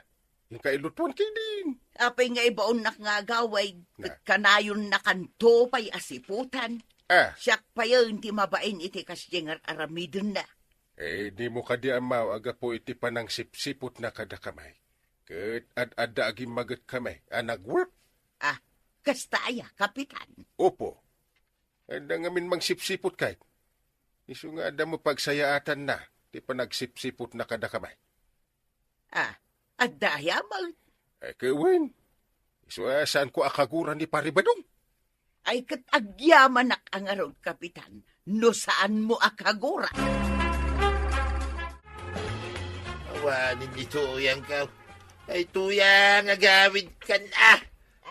Yung kailutuan kidin. Apay nga ibaon nak nga gaway. Kat kanayon na kanto pa'y asiputan. Siyak pa yun, ti mabain iti kasyengar aramidon na. Di mo kadi amaw, aga po iti panang sipsipot na kada kamay. Kat ad-ada aging magat kamay, nag-work. Kasta aya, kapitan. Opo. Ada ngamin mang sipsipot kahit. Iso nga ada mo pagsayaatan na, ti panagsipsipot na kada kamay. Adaya mo. Kawin. Iso saan ko akaguran ni Pari Badong? Ay kat agyamanak ang arod, kapitan. No saan mo akaguran? Awanin ni tuyang ka. Ay, tuyang, agawid kan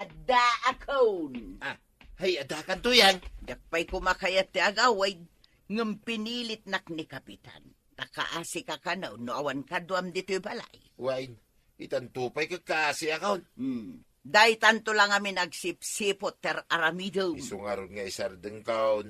Ada akon. Hay, adakan tuyang. Dakpay kumakayat ti agaway. Ngam pinilit nak ni kapitan. Takaasi ka ka na, no awan ka duam dito'y balay. Wain, itantupay ka kasi akon. Day tanto lang amin nagsipsipot ter aramido. Isungaron nga isardeng kaon.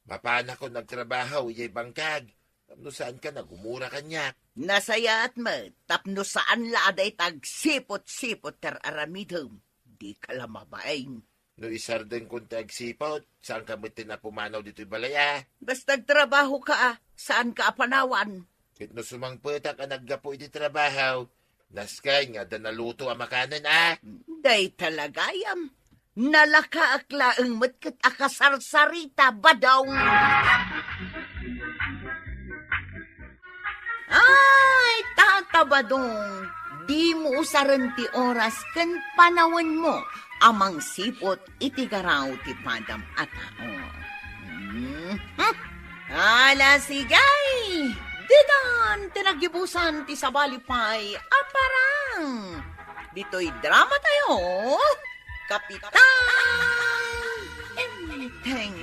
Mapana ko nagtrabaho, iyay bangkag. Tapno saan ka na, gumura kanya. Nasaya at tapno saan laaday tagsipot-sipot ter aramido. Di ka lamabain. No isardeng kong tagsipot, saan ka mo tinapumanaw dito'y balaya? Basta nagtrabaho ka saan ka apanawan? Kit no sumangpetak ang naggapo iti trabaho. Naskay nga danaluto ang makanan Day talagayam. Nalaka aklaang matkat akasarsarita badong. Ay, Tata Badong. Di mo usaran ti oras kan panawan mo. amang sipot itigaraw ti padam at tao. Ala sigay! Didan tinagibusan ti sabalipay aparang. Dito'y drama tayo. Kapitan! Enteng